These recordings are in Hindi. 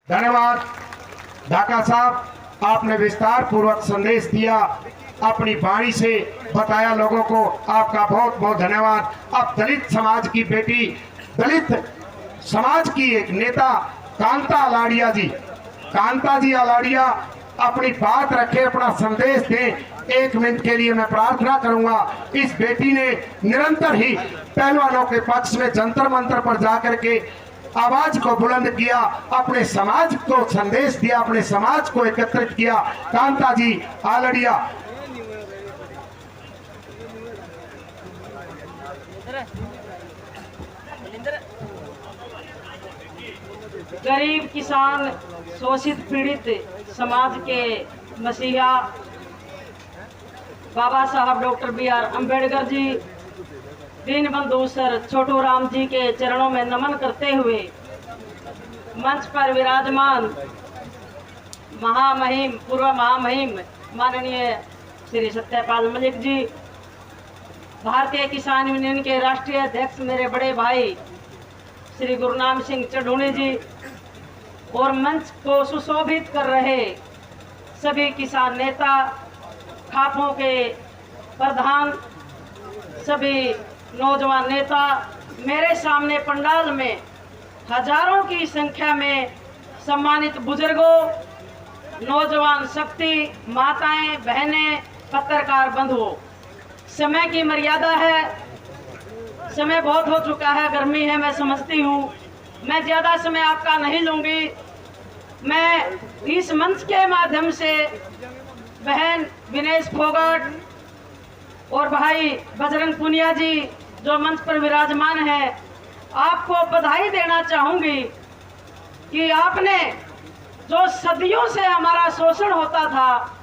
धन्यवाद ढाका साहब, आपने विस्तार पूर्वक संदेश दिया, अपनी वाणी से बताया लोगों को, आपका बहुत बहुत धन्यवाद। अब दलित समाज की बेटी, दलित समाज की एक नेता कांता अलाड़िया जी, कांता जी अलाड़िया अपनी बात रखे, अपना संदेश दें। 1 मिनट के लिए मैं प्रार्थना करूंगा। इस बेटी ने निरंतर ही पहलवानों के पक्ष में जंतर मंतर पर जाकर के आवाज को बुलंद किया, अपने समाज को संदेश दिया, अपने समाज को एकत्रित किया। कांता जी आलड़िया। गरीब किसान, शोषित पीड़ित समाज के मसीहा बाबा साहब doctor BR Ambedkar ji, Deenbandhu sir Chhotu Ram ji के चरणों में नमन करते हुए मंच पर विराजमान महामहिम, पूर्व महामहिम माननीय श्री सत्यपाल मलिक जी, भारतीय किसान यूनियन के राष्ट्रीय अध्यक्ष मेरे बड़े भाई श्री गुरनाम सिंह चढ़ूणी जी, और मंच को सुशोभित कर रहे सभी किसान नेता, खापों के प्रधान, सभी नौजवान नेता, मेरे सामने पंडाल में हजारों की संख्या में सम्मानित बुजुर्गों, नौजवान शक्ति, माताएं, बहनें, पत्रकार बंधुओं, समय की मर्यादा है, समय बहुत हो चुका है, गर्मी है, मैं समझती हूँ। मैं ज़्यादा समय आपका नहीं लूँगी। मैं इस मंच के माध्यम से बहन विनेश फोगाट और भाई बजरंग पुनिया जी जो मंच पर विराजमान है, आपको बधाई देना चाहूँगी कि आपने जो सदियों से हमारा शोषण होता था,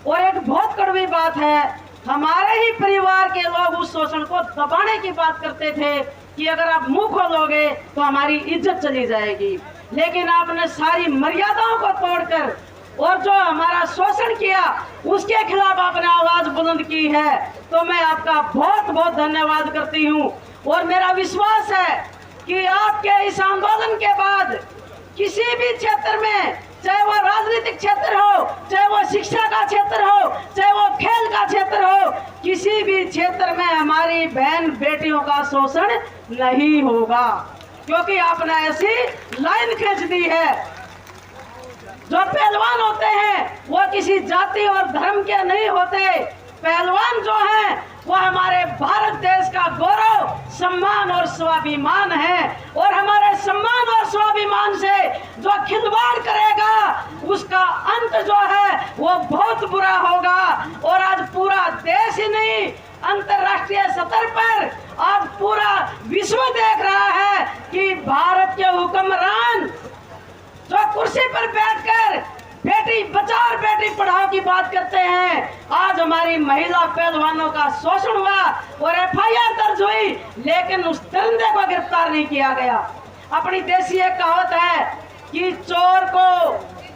और एक बहुत कड़वी बात है, हमारे ही परिवार के लोग उस शोषण को दबाने की बात करते थे कि अगर आप मुंह खोलोगे तो हमारी इज्जत चली जाएगी, लेकिन आपने सारी मर्यादाओं को तोड़कर और जो हमारा शोषण किया उसके खिलाफ आपने आवाज बुलंद की है, तो मैं आपका बहुत बहुत धन्यवाद करती हूँ। और मेरा विश्वास है कि आपके इस आंदोलन के बाद किसी भी क्षेत्र में, चाहे वो राजनीतिक क्षेत्र हो, चाहे वो शिक्षा का क्षेत्र हो, चाहे वो खेल का क्षेत्र हो, किसी भी क्षेत्र में हमारी बहन बेटियों का शोषण नहीं होगा, क्योंकि आपने ऐसी लाइन खींच दी है। जो पहलवान होते हैं वो किसी जाति और धर्म के नहीं होते। पहलवान जो हैं वो हमारे भारत देश का गौरव, सम्मान और स्वाभिमान है, और हमारे सम्मान और स्वाभिमान से जो खिलवाड़ करेगा उसका अंत जो है वो बहुत बुरा होगा। और आज पूरा देश ही नहीं, अंतर्राष्ट्रीय स्तर पर आज पूरा विश्व देख रहा है कि भारत के हुक्मरान जो कुर्सी पर बैठकर बेटी बचाओ और बेटी पढ़ाओ की बात करते हैं, आज हमारी महिला पहलवानों का शोषण हुआ और FIR दर्ज हुई, लेकिन उस दरिंदे को गिरफ्तार नहीं किया गया। अपनी देसी एक कहावत है कि चोर को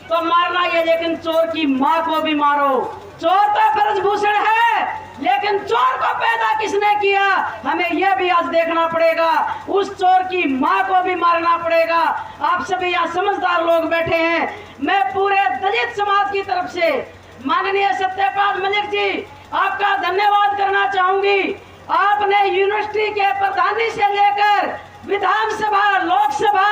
तो मारना है, लेकिन चोर की माँ को भी मारो। चोर तो ब्रजभूषण है, लेकिन चोर को पैदा किसने किया, हमें यह भी आज देखना पड़ेगा। उस चोर की माँ को भी मारना पड़ेगा। आप सभी यहाँ समझदार लोग बैठे हैं। मैं पूरे दलित समाज की तरफ से माननीय सत्यपाल मलिक जी आपका धन्यवाद करना चाहूंगी। आपने यूनिवर्सिटी के प्रधानी से लेकर विधानसभा, लोकसभा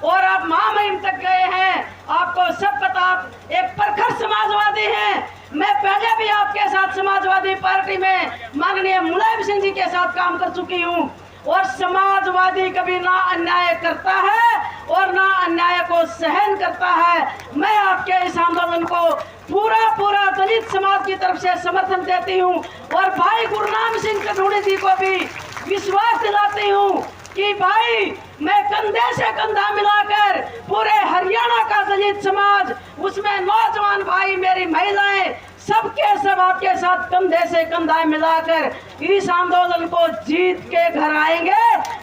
और आप महामहिम तक गए हैं। आपको सब पता, आप एक प्रखर समाजवादी हैं। मैं पहले भी आपके साथ समाजवादी पार्टी में माननीय मुलायम सिंह जी के साथ काम कर चुकी हूँ, और समाजवादी कभी ना अन्याय करता है और ना अन्याय को सहन करता है। मैं आपके इस आंदोलन को पूरा दलित समाज की तरफ से समर्थन देती हूँ, और भाई गुरनाम सिंह चढ़ूणी जी को भी विश्वास दिलाती हूँ कि भाई मैं कंधे से कंधा मिलाकर पूरे हरियाणा का दलित समाज, उसमें नौजवान भाई, मेरी महिलाएं, सबके सब आपके साथ कंधे से कंधा मिलाकर इस आंदोलन को जीत के घर आएंगे।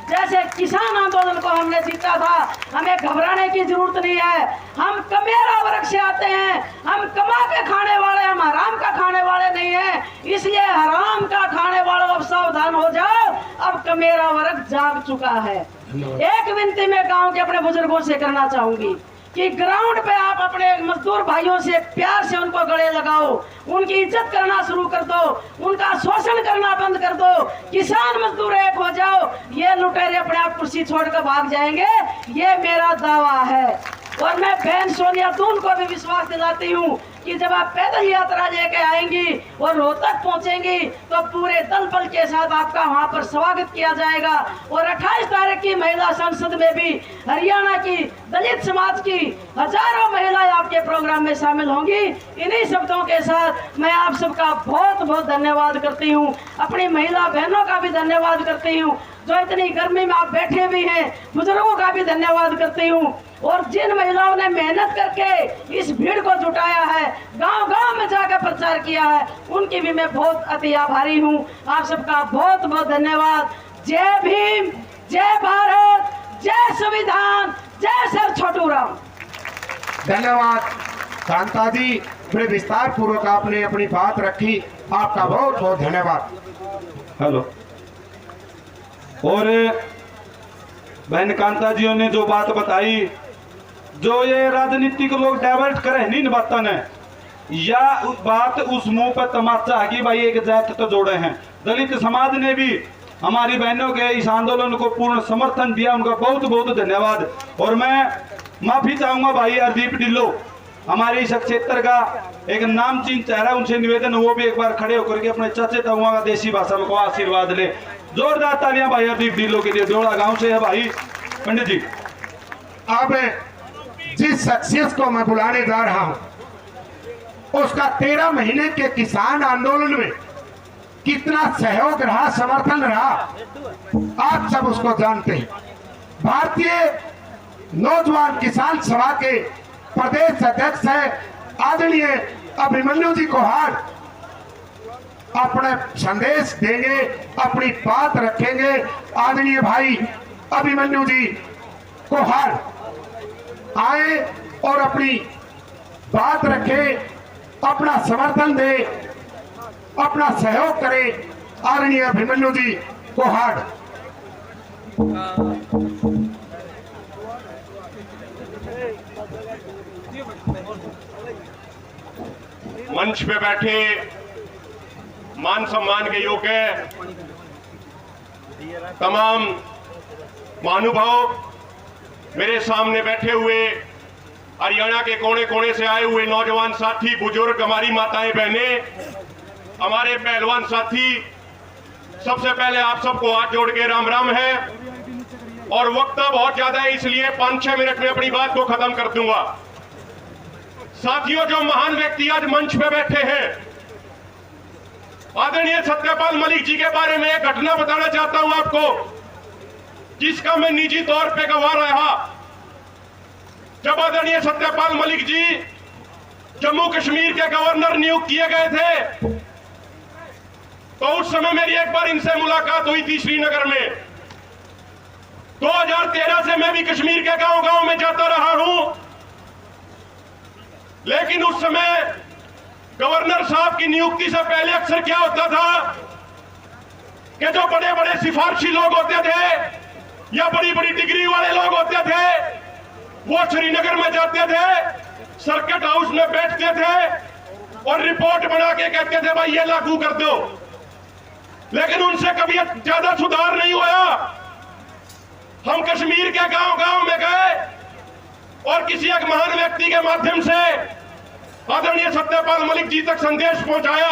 जैसे किसान आंदोलन को हमने जीता था, हमें घबराने की जरूरत नहीं है। हम कमेरा वर्ग से आते हैं, हम कमा के खाने वाले, हम हराम का खाने वाले नहीं है। इसलिए हराम का खाने वालों अब सावधान हो जाओ, अब कमेरा वर्ग जाग चुका है। एक विनती मैं गांव के अपने बुजुर्गों से करना चाहूंगी, कि ग्राउंड पे आप अपने मजदूर भाइयों से प्यार से उनको गले लगाओ, उनकी इज्जत करना शुरू कर दो, उनका शोषण करना बंद कर दो, किसान मजदूर एक हो जाओ। ये लुटेरे अपने आप कुर्सी छोड़कर भाग जाएंगे, ये मेरा दावा है। और मैं बहन सोनिया दून को भी विश्वास दिलाती हूँ कि जब आप पैदल यात्रा लेके आएंगी और रोहतक पहुंचेंगी तो पूरे दल बल के साथ आपका वहां पर स्वागत किया जाएगा। और 28 तारीख की महिला संसद में भी हरियाणा की दलित समाज की हजारों महिलाएं आपके प्रोग्राम में शामिल होंगी। इन्हीं शब्दों के साथ मैं आप सबका बहुत बहुत धन्यवाद करती हूँ, अपनी महिला बहनों का भी धन्यवाद करती हूँ जो इतनी गर्मी में आप बैठे भी हैं, बुजुर्गों का भी धन्यवाद करती हूँ। और जिन महिलाओं ने मेहनत करके इस भीड़ को जुटाया है, गांव-गांव में जाकर प्रचार किया है, उनकी भी मैं बहुत अति आभारी हूँ। आप सबका बहुत बहुत धन्यवाद। जय भीम, जय भारत, जय संविधान, जय सर छोटू राम। धन्यवाद कांता जी, बड़े विस्तार पूर्वक आपने अपनी बात रखी, आपका बहुत बहुत धन्यवाद। हेलो। और बहन कांता जी ने जो बात बताई, जो ये राजनीति को लोग डाइवर्ट करे नहीं बाता ने, या बात उस मुंह पर तमाचा है कि भाई एक जात तो जोड़े हैं। दलित समाज ने भी हमारी बहनों के इस आंदोलन को पूर्ण समर्थन दिया, उनका बहुत बहुत धन्यवाद। और मैं माफी चाहूंगा भाई हरदीप ढिल्लो, हमारे इस क्षेत्र का एक नामचीन चेहरा, उनसे निवेदन वो भी एक बार खड़े होकर के अपने चाचे ताऊआ का देसी भाषा में को आशीर्वाद ले। जोरदार तालियां भाई हरदीप ढिल्लो के लिए, डोड़ा गांव से है भाई पंडित जी। अब जिस शख्सियत को मैं बुलाने जा रहा हूं, उसका 13 महीने के किसान आंदोलन में कितना सहयोग रहा, समर्थन रहा, आप सब उसको जानते हैं। भारतीय नौजवान किसान सभा के प्रदेश अध्यक्ष है आदरणीय अभिमन्यु जी कोहाड़, अपने संदेश देंगे, अपनी बात रखेंगे। आदरणीय भाई अभिमन्यु जी कोहाड़ आए और अपनी बात रखे, अपना समर्थन दे, अपना सहयोग करे। आदरणीय अभिमन्यु जी कोहाड़। मंच पे बैठे मान सम्मान के योग्य तमाम महानुभाव, मेरे सामने बैठे हुए हरियाणा के कोने कोने से आए हुए नौजवान साथी, बुजुर्ग, हमारी माताएं बहनें, हमारे पहलवान साथी, सबसे पहले आप सबको हाथ जोड़ के राम राम है। और वक्त बहुत ज्यादा है, इसलिए 5-6 मिनट में अपनी बात को खत्म कर दूंगा। साथियों, जो महान व्यक्ति आज मंच पे बैठे हैं, आदरणीय सत्यपाल मलिक जी के बारे में एक घटना बताना चाहता हूं आपको, जिसका मैं निजी तौर पे गवाह रहा। जब आदरणीय सत्यपाल मलिक जी जम्मू कश्मीर के गवर्नर नियुक्त किए गए थे, तो उस समय मेरी एक बार इनसे मुलाकात हुई थी श्रीनगर में। 2013 से मैं भी कश्मीर के गांव-गांव में जाता रहा हूं, लेकिन उस समय गवर्नर साहब की नियुक्ति से पहले अक्सर क्या होता था कि जो बड़े बड़े सिफारशी लोग होते थे या बड़ी बड़ी डिग्री वाले लोग होते थे, वो श्रीनगर में जाते थे, सर्किट हाउस में बैठते थे और रिपोर्ट बना के कहते थे भाई ये लागू कर दो। लेकिन उनसे कभी ज्यादा सुधार नहीं हुआ। हम कश्मीर के गांव-गांव में गए और किसी एक महान व्यक्ति के माध्यम से आदरणीय सत्यपाल मलिक जी तक संदेश पहुंचाया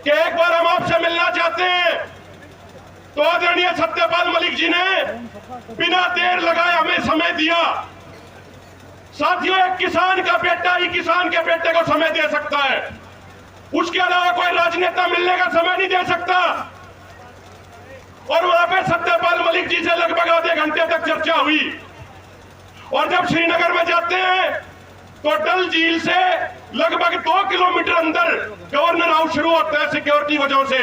कि एक बार हम आपसे मिलना चाहते हैं। तो आदरणीय सत्यपाल मलिक जी ने बिना देर लगाए हमें समय दिया। साथियों, एक किसान का बेटा ही किसान के बेटे को समय दे सकता है, उसके अलावा कोई राजनेता मिलने का समय नहीं दे सकता। और वहां पे सत्यपाल मलिक जी से लगभग आधे घंटे तक चर्चा हुई। और जब श्रीनगर में जाते हैं तो डल झील से लगभग 2 किलोमीटर अंदर गवर्नर हाउस शुरू होता है सिक्योरिटी वजह से।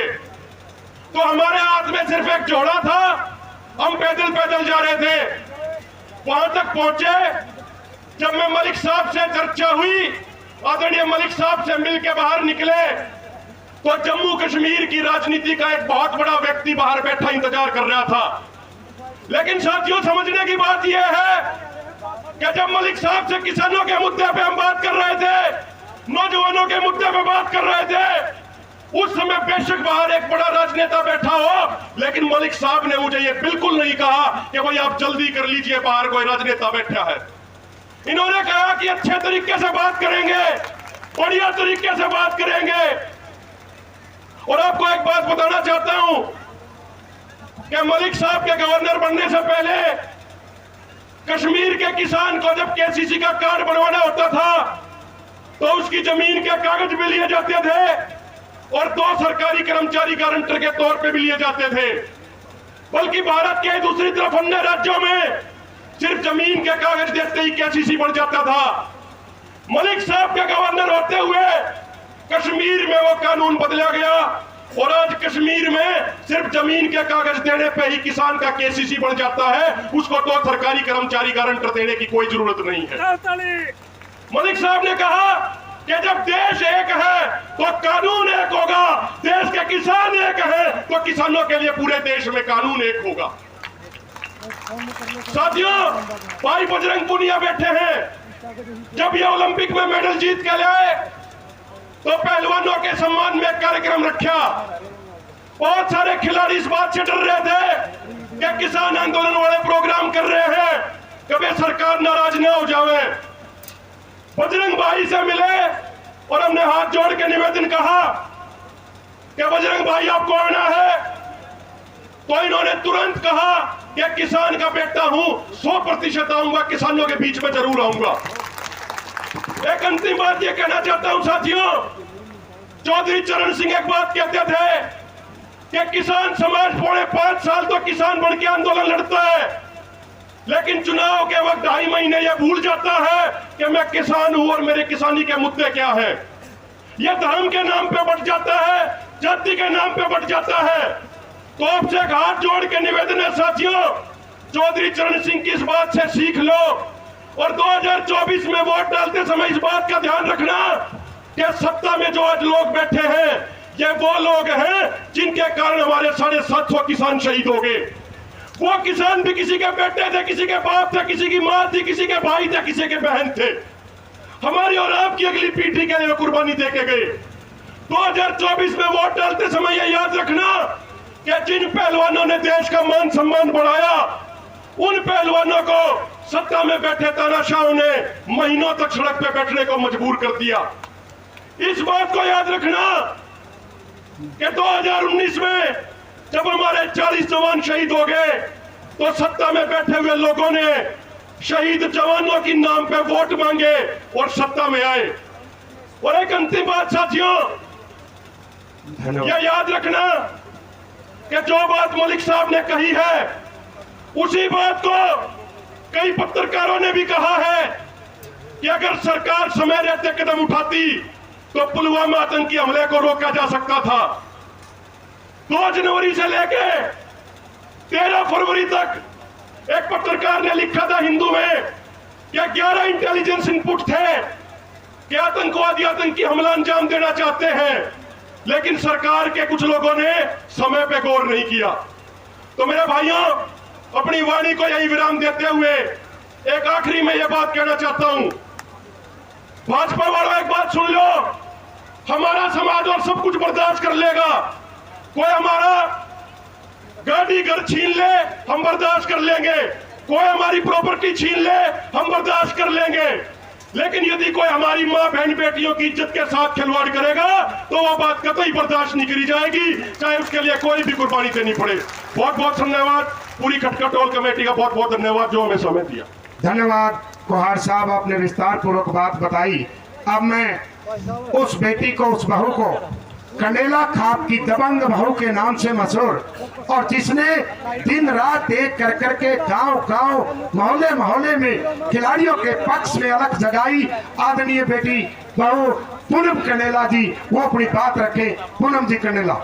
तो हमारे हाथ में सिर्फ एक जोड़ा था, हम पैदल पैदल जा रहे थे। वहां तक पहुंचे, जब मैं मलिक साहब से चर्चा हुई, आदरणीय मलिक साहब से मिलकर बाहर निकले, तो जम्मू कश्मीर की राजनीति का एक बहुत बड़ा व्यक्ति बाहर बैठा इंतजार कर रहा था। लेकिन साथियों, समझने की बात यह है कि जब मलिक साहब से किसानों के मुद्दे पे हम बात कर रहे थे, नौजवानों के मुद्दे पे बात कर रहे थे, उस समय बेशक बाहर एक बड़ा राजनेता बैठा हो, लेकिन मलिक साहब ने मुझे ये बिल्कुल नहीं कहा कि भाई आप जल्दी कर लीजिए, बाहर कोई राजनेता बैठा है। इन्होंने कहा कि अच्छे तरीके से बात करेंगे, बढ़िया तरीके से बात करेंगे। और आपको एक बात बताना चाहता हूं कि मलिक साहब के गवर्नर बनने से पहले कश्मीर के किसान को जब केसीसी का कार्ड बनवाना होता था तो उसकी जमीन के कागज भी लिए जाते थे और 2 सरकारी कर्मचारी गारंटर के तौर पे भी लिए जाते थे। बल्कि भारत के दूसरी तरफ अन्य राज्यों में सिर्फ जमीन के कागज देते ही केसीसी बन जाता था। मलिक साहब के गवर्नर होते हुए कश्मीर में वो कानून बदला गया और आज कश्मीर में सिर्फ जमीन के कागज देने पे ही किसान का केसीसी बन जाता है, उसको 2 सरकारी कर्मचारी गारंटर देने की कोई जरूरत नहीं है। मलिक साहब ने कहा कि जब देश एक है तो कानून एक होगा, देश के किसान एक है तो किसानों के लिए पूरे देश में कानून एक होगा। साथियों, भाई बजरंग पुनिया बैठे हैं, जब ये ओलंपिक में मेडल जीत के लाए तो पहलवानों के सम्मान में कार्यक्रम रखा। बहुत सारे खिलाड़ी इस बात से डर रहे थे कि किसान आंदोलन वाले प्रोग्राम कर रहे हैं, कभी सरकार नाराज न हो जावे। बजरंग भाई से मिले और हमने हाथ जोड़ के निवेदन कहा कि बजरंग भाई आपको आना है, तो इन्होंने तुरंत कहा कि किसान का बेटा हूं, 100% आऊंगा, किसानों के बीच में जरूर आऊंगा। एक अंतिम बात यह कहना चाहता हूं साथियों, चौधरी चरण सिंह एक बात कहते थे कि किसान समाज पौने 5 साल तो किसान बन के आंदोलन लड़ता है, लेकिन चुनाव के वक्त 2.5 महीने यह भूल जाता है कि मैं किसान हूं और मेरे किसानी के मुद्दे क्या है। यह धर्म के नाम पे बढ़ जाता है, जाति के नाम पे बढ़ जाता है। तो आपसे एक हाथ जोड़ के निवेदन है साथियों, चौधरी चरण सिंह की इस बात से सीख लो और 2024 में वोट डालते समय इस बात का ध्यान रखना कि सत्ता में जो आज लोग बैठे हैं ये वो लोग हैं जिनके कारण हमारे 750 किसान शहीद हो गए। वो किसान भी किसी के बेटे थे, किसी के बाप थे, किसी की मां थी, किसी के भाई थे, किसी के बहन थे। हमारी और आपकी अगली पीढ़ी के लिए कुर्बानी देके गए। 2024 में वोट डालते समय यह याद रखना कि जिन पहलवानों ने देश का मान सम्मान बढ़ाया, उन पहलवानों को सत्ता में बैठे तानाशाहों ने महीनों तक सड़क पे बैठने को मजबूर कर दिया। इस बात को याद रखना कि 2019 में जब हमारे 40 जवान शहीद हो गए तो सत्ता में बैठे हुए लोगों ने शहीद जवानों के नाम पे वोट मांगे और सत्ता में आए। और एक अंतिम बात साथियों, यह याद रखना कि जो बात मलिक साहब ने कही है उसी बात को कई पत्रकारों ने भी कहा है कि अगर सरकार समय रहते कदम उठाती तो पुलवामा आतंकी हमले को रोका जा सकता था। 2 जनवरी से लेके 13 फरवरी तक एक पत्रकार ने लिखा था हिंदू में कि 11 इंटेलिजेंस इनपुट थे कि आतंकवादी आतंकी हमला अंजाम देना चाहते हैं, लेकिन सरकार के कुछ लोगों ने समय पे गौर नहीं किया। तो मेरे भाइयों, अपनी वाणी को यही विराम देते हुए एक आखिरी में यह बात कहना चाहता हूं, भाजपा वालों एक बात सुन लो, हमारा समाज और सब कुछ बर्दाश्त कर लेगा। कोई हमारा गाड़ी घर छीन ले हम बर्दाश्त कर लेंगे, कोई हमारी प्रॉपर्टी छीन ले हम बर्दाश्त कर लेंगे, लेकिन यदि कोई हमारी मां बहन बेटियों की इज्जत के साथ खिलवाड़ करेगा तो वो बात कतई बर्दाश्त नहीं करी जाएगी, चाहे उसके लिए कोई भी कुर्बानी देनी पड़े। बहुत बहुत धन्यवाद, पूरी खटका टोल कमेटी का बहुत बहुत धन्यवाद जो हमें समय दिया। धन्यवाद कुहार साहब, आपने विस्तार पूर्वक बात बताई। अब मैं उस बेटी को, उस बहू को, कंडेला खाप की दबंग बहू के नाम से मशहूर और जिसने दिन रात एक कर करके गांव गांव मोहल्ले मोहल्ले में खिलाड़ियों के पक्ष में अलग जगाई, आदरणीय बेटी बहू पूनम कंडेला जी, वो अपनी बात रखे। पूनम जी कंडेला।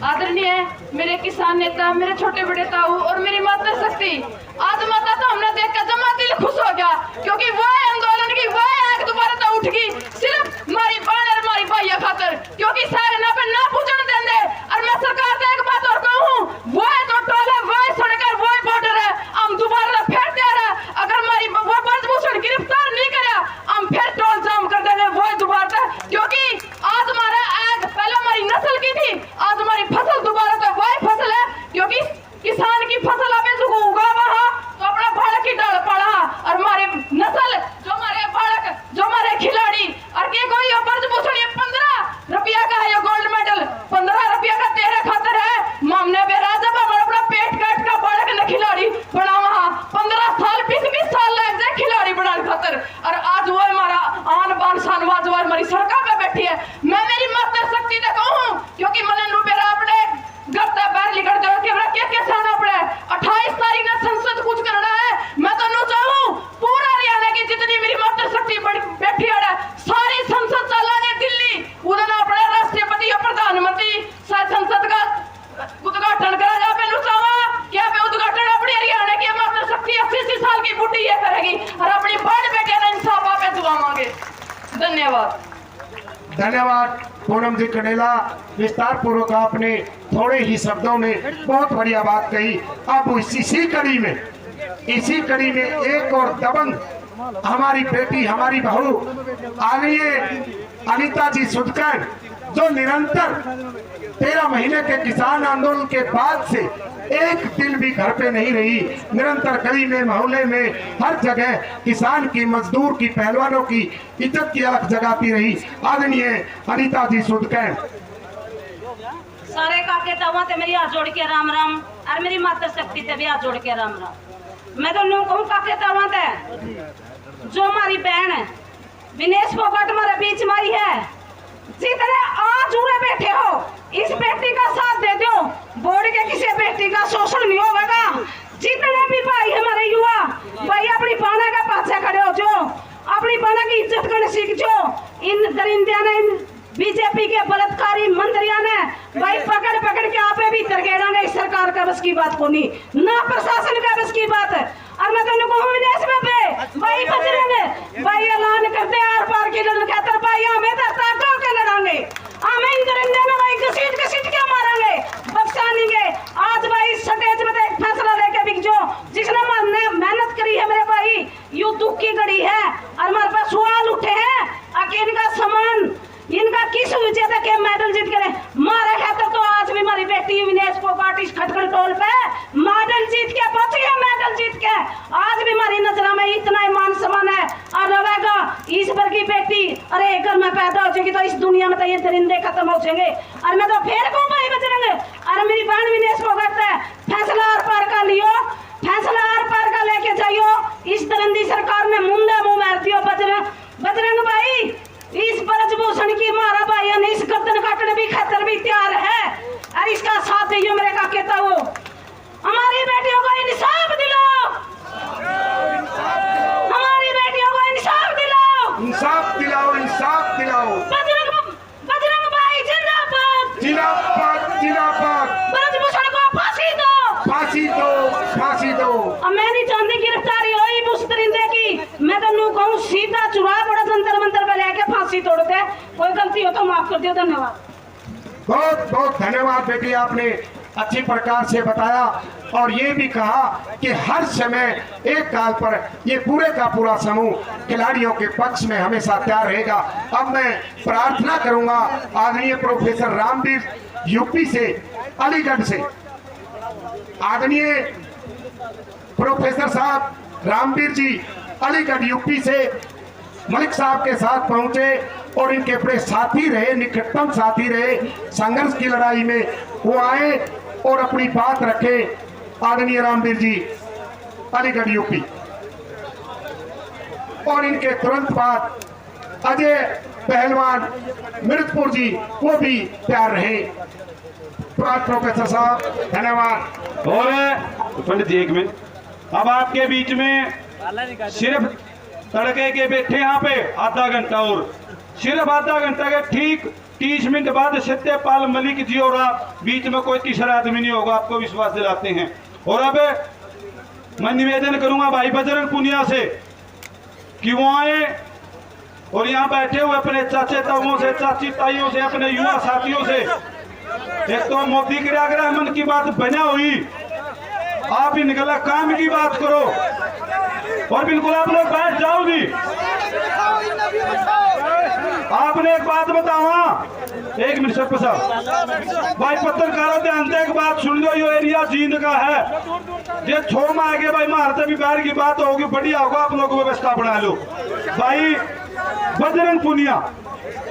आदरणीय मेरे किसान नेता, मेरे छोटे बड़े ताऊ और मेरी माता शक्ति, आज माता तो हमने देख कर जमा दिल खुश हो गया, क्योंकि वह आंदोलन की वह आग दोबारा तो उठ गई सिर्फ हमारी बहन और हमारी भाइयों खातर, क्योंकि सारे ना पे ना पूछने देंगे। और मैं सरकार से एक बात और कहूँ, वह जो टोल है वह सुनकर वह बॉर्डर है, हम दोबारा फिर तैयार है। अगर बैठी है। मैं मेरी मातृ शक्ति तक कहूँ क्योंकि मैंने नुबेरा अपने घर से बाहर निकल जाओ कि मेरा क्या सहना पड़ा है। 28 तारीख ने संसद कुछ करना है। मैं तो नु चाहूँ पूरा हरियाणा की जितनी मेरी मातृ शक्ति बैठी है सारी संसद चलाने दिल्ली उधर अपने राष्ट्रपति और प्रधानमंत्री संसद का उद्घाटन करा जा पे चाहवा क्या पे उद्घाटन अपनी हरियाणा की मातृ शक्ति 80 साल की बुढ़ी ये करेगी और अपनी बड़ बेटे ने इंसाफ पे दुआवांगे। धन्यवाद। धन्यवाद पूनम जी कडेला, विस्तार पूर्वक आपने थोड़े ही शब्दों में बहुत बढ़िया बात कही। अब इसी कड़ी में एक और दबंग हमारी बेटी, हमारी बहू आदरणीय अनीता जी सुदकन, जो निरंतर 13 महीने के किसान आंदोलन के बाद से एक दिन भी घर पे नहीं रही, निरंतर गली में, मोहल्ले में, हर जगह किसान की, मजदूर की, पहलवानों की इज्जत की अलग जगाती रही। आदरणीय अनीता जी सुदकन। सारे काके तवा ते मेरी हाथ जोड़ के राम राम और मेरी माता शक्ति ते भी हाथ जोड़ के राम राम। मैं तो नो कहूँ काके तवा ते जो हमारी बहन है विनेश फोगाट हमारे बीच में आई है, जितने आज उड़े बैठे हो इस बेटी का साथ दे दो, बोर्ड के किसी बेटी का शोषण नहीं होगा। जितने भी भाई हमारे युवा भाई अपनी बाना का पाछे खड़े हो, जो अपनी बाना की इज्जत करने सीख, जो इन दरिंदिया ने, इन बीजेपी के बलात्कारी मंत्रियों ने भाई पकड़ के आपे भी तरगेड़ांगे। इस सरकार का बस की बात को नहीं, ना प्रशासन का बस की बात है। और मैं तो कहूँ विदेश में पे भाई बजरंग भाई ऐलान करते आर पार की लड़ कहते भाई हमें तो ताकत के लड़ांगे, हमें इन दरिंदे में भाई घसीट के मारेंगे, बख्शानेंगे। आज भाई स्टेज में एक फैसला लेके बिक जो जिसने मेहनत करी है मेरे भाई, यू दुख की घड़ी है और हमारे पास सवाल उठे हैं कि इनका सम्मान, इनका किस वजह से के मेडल जीत के मारे खातर तो आज भी हमारी बेटी विनेश फोगाट इस खटखड़ टोल पे मेडल जीत के पहुंच गया, मेडल जीत के आज भी हमारी नजरों में इतना मान सम्मान है। और रहेगा इस पर की बेटी अरे घर में पैदा हो जाएगी तो इस दुनिया में तो ये दरिंदे खत्म हो जाएंगे। और मैं तो फिर कहूँ भाई बजरंग अरे मेरी बहन विनेश फोगाट है, फैसला आर पार का लियो, फैसला आर पार का लेके जाइयो। इस दरिंदी सरकार ने मुंडे मुंह मार दियो। बजरंग भाई इस ब्रजभूषण की मारा भाई ने इस गर्दन काटने भी खतर भी तैयार है और इसका साथ दियो मेरे का कहता हूँ। हमारी बेटियों को इंसाफ दिलाओ, हमारी बेटियों को इंसाफ दिलाओ, इंसाफ दिलाओ, इंसाफ दिलाओ। बजरंग भाई जिंदाबाद, जिंदाबाद, जिंदाबाद। ब्रजभूषण को फांसी दो, फांसी दो, फांसी दो। अब मैं नहीं चाहती गिरफ्तारी हो उस दरिंदे की। मैं तो नू कहूँ सीधा चुरा बड़ा जंतर मंतर पे लेके फांसी तोड़ दे, कोई गलती हो तो माफ कर दियो। धन्यवाद, बहुत बहुत धन्यवाद बेटी, आपने अच्छी प्रकार से बताया और ये भी कहा कि हर समय एक काल पर ये पूरे का पूरा समूह खिलाड़ियों के पक्ष में हमेशा तैयार रहेगा। अब मैं प्रार्थना करूंगा आदरणीय प्रोफेसर रामवीर यूपी से, अलीगढ़ से, आदरणीय प्रोफेसर साहब रामवीर जी अलीगढ़ यूपी से मलिक साहब के साथ पहुंचे और इनके बड़े साथी रहे, निकटतम साथी रहे संघर्ष की लड़ाई में, वो आए और अपनी बात रखे। आदरणीय रामवीर जी अलीगढ़ यूपी, और इनके तुरंत बाद अजय पहलवान मिर्जपुर जी, वो भी तैयार रहे। प्रोफेसर साहब धन्यवाद। और पंडित जी एक मिनट, अब आपके बीच में सिर्फ तड़के के बैठे यहाँ पे आधा घंटा, और सिर्फ आधा घंटा के ठीक 30 मिनट बाद सत्यपाल मलिक जी और आप बीच में कोई तीसरा आदमी नहीं होगा, आपको विश्वास दिलाते हैं। और अब मैं निवेदन करूंगा भाई बजरंग पुनिया से कि वो आए और यहाँ बैठे हुए अपने चाचे ताऊओं से, चाची ताइयों से, अपने युवा साथियों से, एक तो मोदी के आग्रह मन की बात बना हुई, आप इन गलत काम की बात करो और बिल्कुल आप लोग बैठ जाओगी। आपने एक बात बताओ, एक मिनट सर साहब, भाई पत्रकारों ध्यान से एक बात सुन लो, ये एरिया जींद का है, ये छो में आगे भाई मारते भी बाहर की बात होगी, बढ़िया होगा, आप लोग व्यवस्था बना लो। भाई बजरंग पुनिया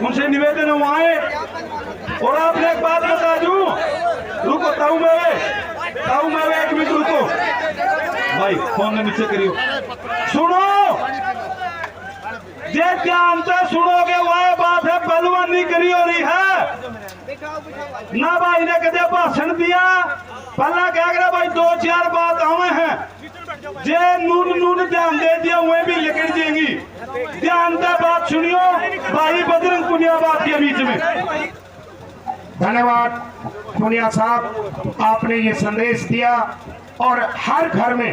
उनसे निवेदन हुआ है। और आपने एक बात बता दूं, रुको ताऊ मैं एक मिनट रुको भाई, फोन नीचे करियो, सुनो, जे ध्यान से सुनोगे वह बात से पहलवानी करी हो रही है ना भाई ने कदे भाषण दिया पहला कह गया भाई 2-4 बात आवे हैं जे नून ध्यान दे दिया हुए भी लिखट जाएंगी ध्यान से बात सुनियो भाई बजरंग पुनियाबाद के बीच में। धन्यवाद पुनिया साहब, आपने ये संदेश दिया और हर घर में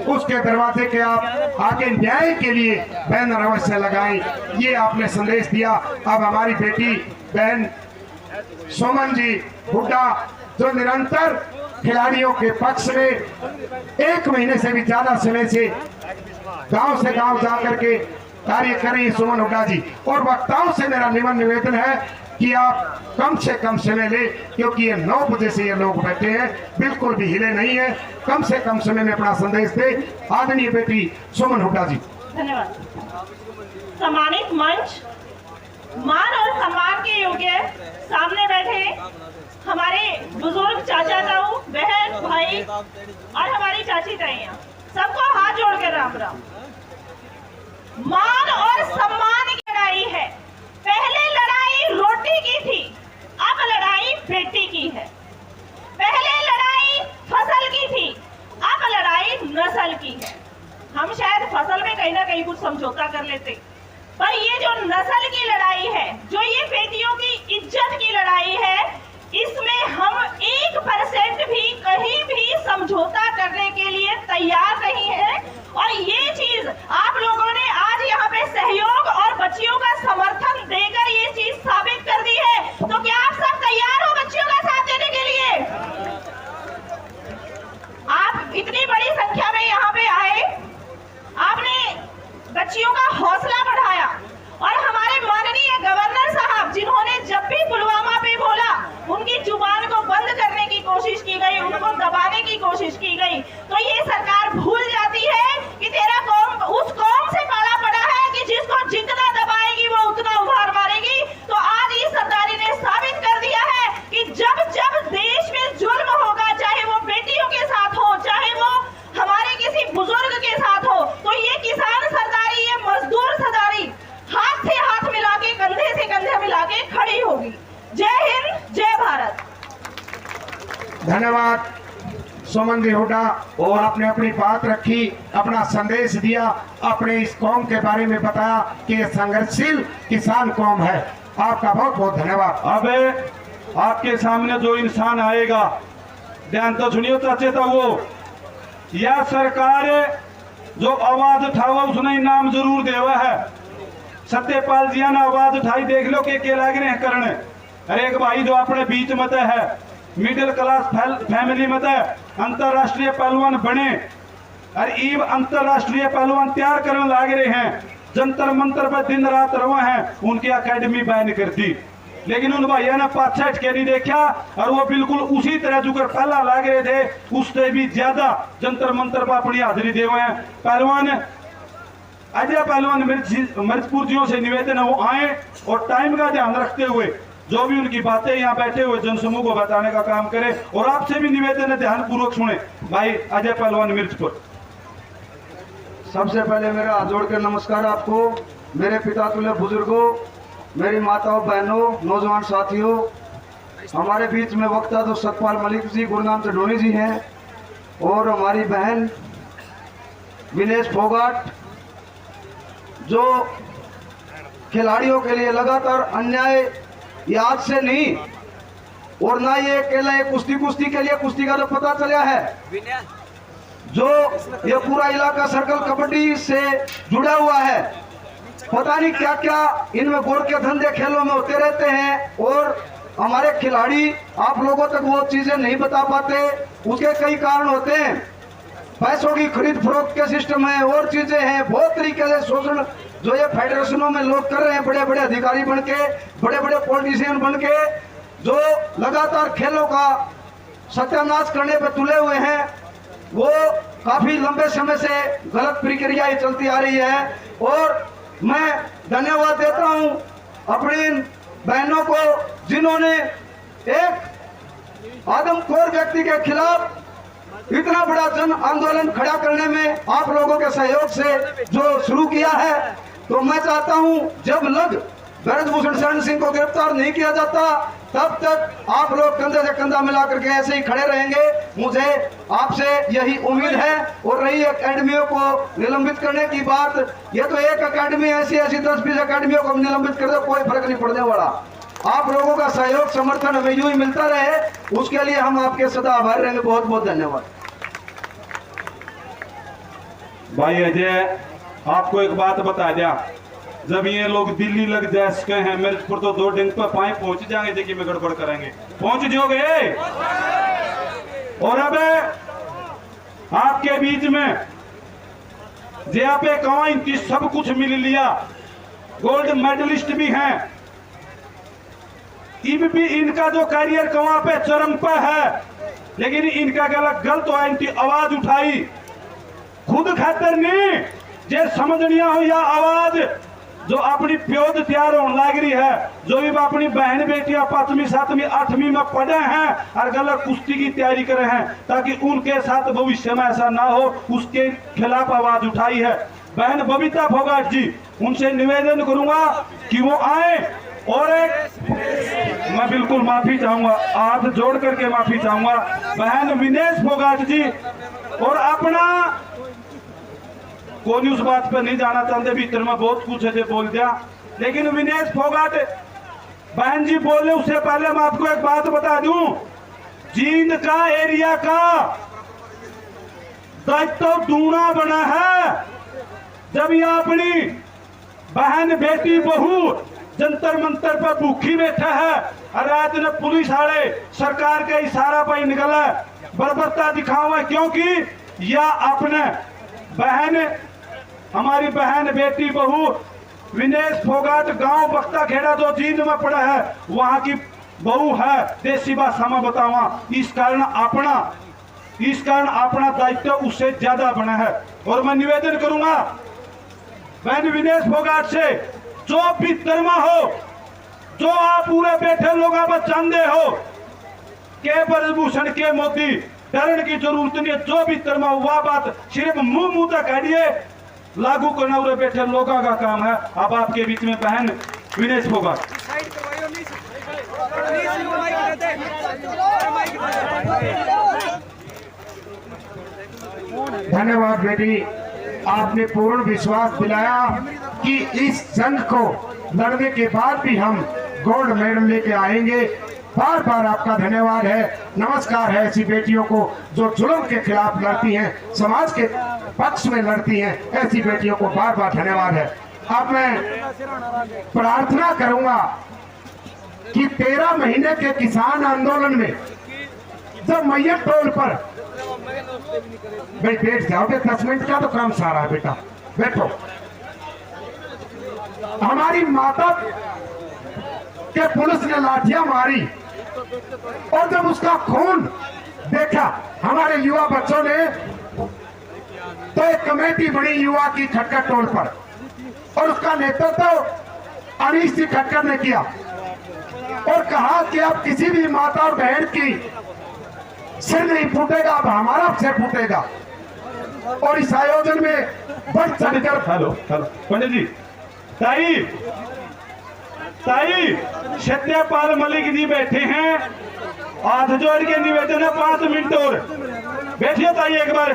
उसके दरवाजे के आप आगे न्याय के लिए बैनर अवश्य लगाएं, ये आपने संदेश दिया। अब हमारी बेटी बहन सुमन जी हुड्डा जो निरंतर खिलाड़ियों के पक्ष में 1 महीने से भी ज्यादा समय से गांव से गांव जाकर के कार्य कर रही सुमन हुड्डा जी, और वक्ताओं से मेरा निवेदन है कि आप कम से कम समय ले, क्योंकि ये 9 बजे से ये लोग बैठे हैं, बिल्कुल भी हिले नहीं है, कम से कम समय में अपना संदेश दे। आदरणीय बेटी सुमन हुड्डा जी। धन्यवाद। सम्मानित मंच, मान और सम्मान के योग्य सामने बैठे हमारे बुजुर्ग चाचा ताऊ, बहन, भाई और हमारी चाची ताइयां, सबको हाथ जोड़कर राम राम। मान और सम्मान की लड़ाई है। पहले लड़ाई रोटी की थी, अब लड़ाई बेटी की है। पहले लड़ाई फसल की थी, अब लड़ाई नस्ल की है। हम शायद फसल में कहीं ना कहीं कुछ समझौता कर लेते, पर ये जो नस्ल की लड़ाई है, जो ये बेटियों की इज्जत की लड़ाई है, इसमें हम 1% भी कहीं भी समझौता करने के लिए तैयार नहीं है। और ये चीज आप लोगों ने आज यहाँ पे सहयोग और बच्चियों का समर्थन देकर ये चीज साबित कर दी है। तो क्या आप सब तैयार हो बच्चियों का साथ देने के लिए? आप इतनी बड़ी संख्या में यहाँ पे आए, आपने बच्चियों का हौसला बढ़ाया, और हमारे माननीय गवर्नर साहब जिन्होंने जब भी पुलवामा पे बोला, उनकी जुबान को बंद करने की कोशिश की गई, उनको दबाने की कोशिश की गई, तो ये सरकार भूल जाती है कि तेरा कौम उस कौम से पाला पड़ा है कि जिसको जितना दबाएगी वो उतना उभार मारेगी। तो आज ये सरदारी ने साबित कर दिया है कि जब जब देश में जुल्म होगा, चाहे वो बेटियों के साथ हो, चाहे वो हमारे किसी बुजुर्ग के साथ हो, तो ये किसान सरदारी, ये मजदूर सरदारी हाथ से हाथ मिला के, कंधे से कंधे मिला के खड़ी होगी। जय हिंद, जय भारत। धन्यवाद सुमन जी हुड्डा, और आपने अपनी बात रखी, अपना संदेश दिया, अपने इस कौम के बारे में बताया कि ये संघर्षशील किसान कौम है। आपका बहुत बहुत धन्यवाद। अब आपके सामने जो इंसान आएगा, ध्यान तो सुनियो चाचे, तो वो यह सरकार जो आवाज उठावा उसने इनाम जरूर देवा है। सत्यपाल जी ने आवाज उठाई, देख लो के लाग रहे हैं करने। अरे एक भाई जो अपने बीच मत है, मिडिल क्लास फैमिली मत है, अंतरराष्ट्रीय पहलवान बने, अरे ईब अंतरराष्ट्रीय पहलवान तैयार करने लाग रहे हैं, जंतर मंतर पर दिन रात रवा है, उनकी अकेडमी बैन कर दी। लेकिन उन भाइयों ने 5-6 के नहीं देखा, और वो बिल्कुल उसी तरह जो कर पहला लाग रहे थे, उससे भी ज्यादा जंतर मंतर पर अपनी हाजिरी दे हुए हैं। पहलवान अजय पहलवान मिर्चपुर जियों से निवेदन है वो आए और टाइम का ध्यान रखते हुए जो भी उनकी बातें यहाँ बैठे हुए जनसमूह को बताने का काम करें, और आपसे भी निवेदन है ध्यान पूर्वक सुने। भाई अजय पहलवान मिर्चपुर। सबसे पहले मेरा हाथ जोड़ कर नमस्कार आपको, मेरे पिता तुल्य बुजुर्गों, मेरी माताओं, बहनों, नौजवान साथियों। हमारे बीच में वक्ता तो सतपाल मलिक जी गुरनाम चढ़ोनी जी हैं, और हमारी बहन विनेश फोगाट, जो खिलाड़ियों के लिए लगातार अन्याय याद से नहीं, और ना ये अकेला कुश्ती के लिए कुश्ती का तो पता चला है, जो ये पूरा इलाका सर्कल कबड्डी से जुड़ा हुआ है। पता नहीं क्या क्या इनमें गोड़ के धंधे खेलों में होते रहते हैं, और हमारे खिलाड़ी आप लोगों तक वो चीजें नहीं बता पाते। उसके कई कारण होते हैं, पैसों की खरीद फरोख्त के सिस्टम है, और चीजें हैं, बहुत तरीके से शोषण जो ये फेडरेशनों में लोग कर रहे हैं, बड़े बड़े अधिकारी बन के, बड़े बड़े पॉलिटिशियन बन के, जो लगातार खेलों का सत्यानाश करने पर तुले हुए हैं। वो काफी लंबे समय से गलत प्रक्रिया ही चलती आ रही है, और मैं धन्यवाद देता हूं अपनी बहनों को जिन्होंने एक आदमखोर व्यक्ति के खिलाफ इतना बड़ा जन आंदोलन खड़ा करने में आप लोगों के सहयोग से जो शुरू किया है। तो मैं चाहता हूं जब लग ब्रजभूषण शरण सिंह को गिरफ्तार नहीं किया जाता तब तक आप लोग कंधे से कंधा मिलाकर के ऐसे ही खड़े रहेंगे। मुझे आपसे यही उम्मीद है। और रही अकेडमियों को निलंबित करने की बात, ये तो एक अकेडमी ऐसी 10-20 अकेडमियों को निलंबित कर दो, कोई फर्क नहीं पड़ने वाला। आप लोगों का सहयोग समर्थन हमें यूं ही मिलता रहे, उसके लिए हम आपके सदा आभार रहेंगे। बहुत बहुत धन्यवाद। भाई अजय, आपको एक बात बता दिया, जब ये लोग दिल्ली लग जा सके हैं मिर्जपुर तो 2 दिन पर पाए पहुंच जाएंगे, देखिए में गड़बड़ करेंगे, पहुंच जाओगे। और अब आपके बीच में जे आप कमाई सब कुछ मिल लिया, गोल्ड मेडलिस्ट भी हैं, इब भी इनका जो करियर कहाँ पे चरम पे है, लेकिन इनका गलत हो इनकी आवाज उठाई खुद खातर नहीं, जे समझनिया हो या आवाज जो अपनी प्योद तैयार होने लग रही है, जो भी अपनी बहन बेटियां 5वीं 7वीं 8वीं में पढ़े हैं और गलत कुश्ती की तैयारी करे हैं, ताकि उनके साथ भविष्य में ऐसा ना हो, उसके खिलाफ आवाज उठाई है। बहन बबीता फोगाट जी, उनसे निवेदन करूंगा कि वो आए और एक मैं बिल्कुल माफी चाहूंगा, हाथ जोड़ करके माफी चाहूंगा बहन विनेश फोगाट जी, और अपना कोई उस बात पर नहीं जाना चाहते, भीतर में बहुत कुछ है बोल दिया, लेकिन विनेश फोगाट बहन जी बोले उससे पहले मैं आपको एक बात बता दूं, जींद का एरिया का दायित्व दूना बना है। जब ये अपनी बहन बेटी बहू जंतर मंतर पर भूखी बैठा है और रात में पुलिस वाले सरकार के इशारा पर निकला बर्बरता दिखावा, क्योंकि या अपने बहन हमारी बहन बेटी बहू विनेश फोगाट गांव बख्ता खेड़ा जो जींद में पड़ा है, वहां की बहू है, देसी भाषा में बतावा, इस कारण अपना दायित्व उससे ज्यादा बना है। और मैं निवेदन करूंगा बहन विनेश फोगाट से, जो भी धर्म हो, जो आप पूरे बैठे लोग आप चाहते हो के ब्रजभूषण के मोदी डरने की जरूरत नहीं है, जो भी धर्म हो वह बात सिर्फ मुंह तक कहिए, लागू करना उरे बैठे लोगों का काम है। अब आपके बीच में बहन विनेश फोगाट। धन्यवाद बेटी, आपने पूर्ण विश्वास दिलाया कि इस जंग को लड़ने के बाद भी हम गोल्ड मेडल लेके आएंगे। बार बार आपका धन्यवाद है, नमस्कार है ऐसी बेटियों को जो जुल्म के खिलाफ लड़ती हैं, समाज के पक्ष में लड़ती हैं, ऐसी बेटियों को बार बार धन्यवाद है। अब मैं प्रार्थना करूंगा कि 13 महीने के किसान आंदोलन में जब मैयत टोल पर भाई बैठ जाओगे, 10 मिनट का तो काम सारा है बेटा, बैठो। हमारी माता के पुलिस ने लाठियां मारी और जब उसका खून देखा हमारे युवा बच्चों ने, तो एक कमेटी बनी युवा की खटखर टोल पर, और उसका नेतृत्व अनीश जी खटखर ने किया और कहा कि अब किसी भी माता और बहन की सिर नहीं फूटेगा, अब हमारा सिर फूटेगा। और इस आयोजन में बढ़ चढ़कर हेलो पंडित जी, ताई सत्यपाल मलिक जी बैठे हैं, हाथ जोड़ के निवेदन है 5 मिनट और बैठिए ताई, एक बार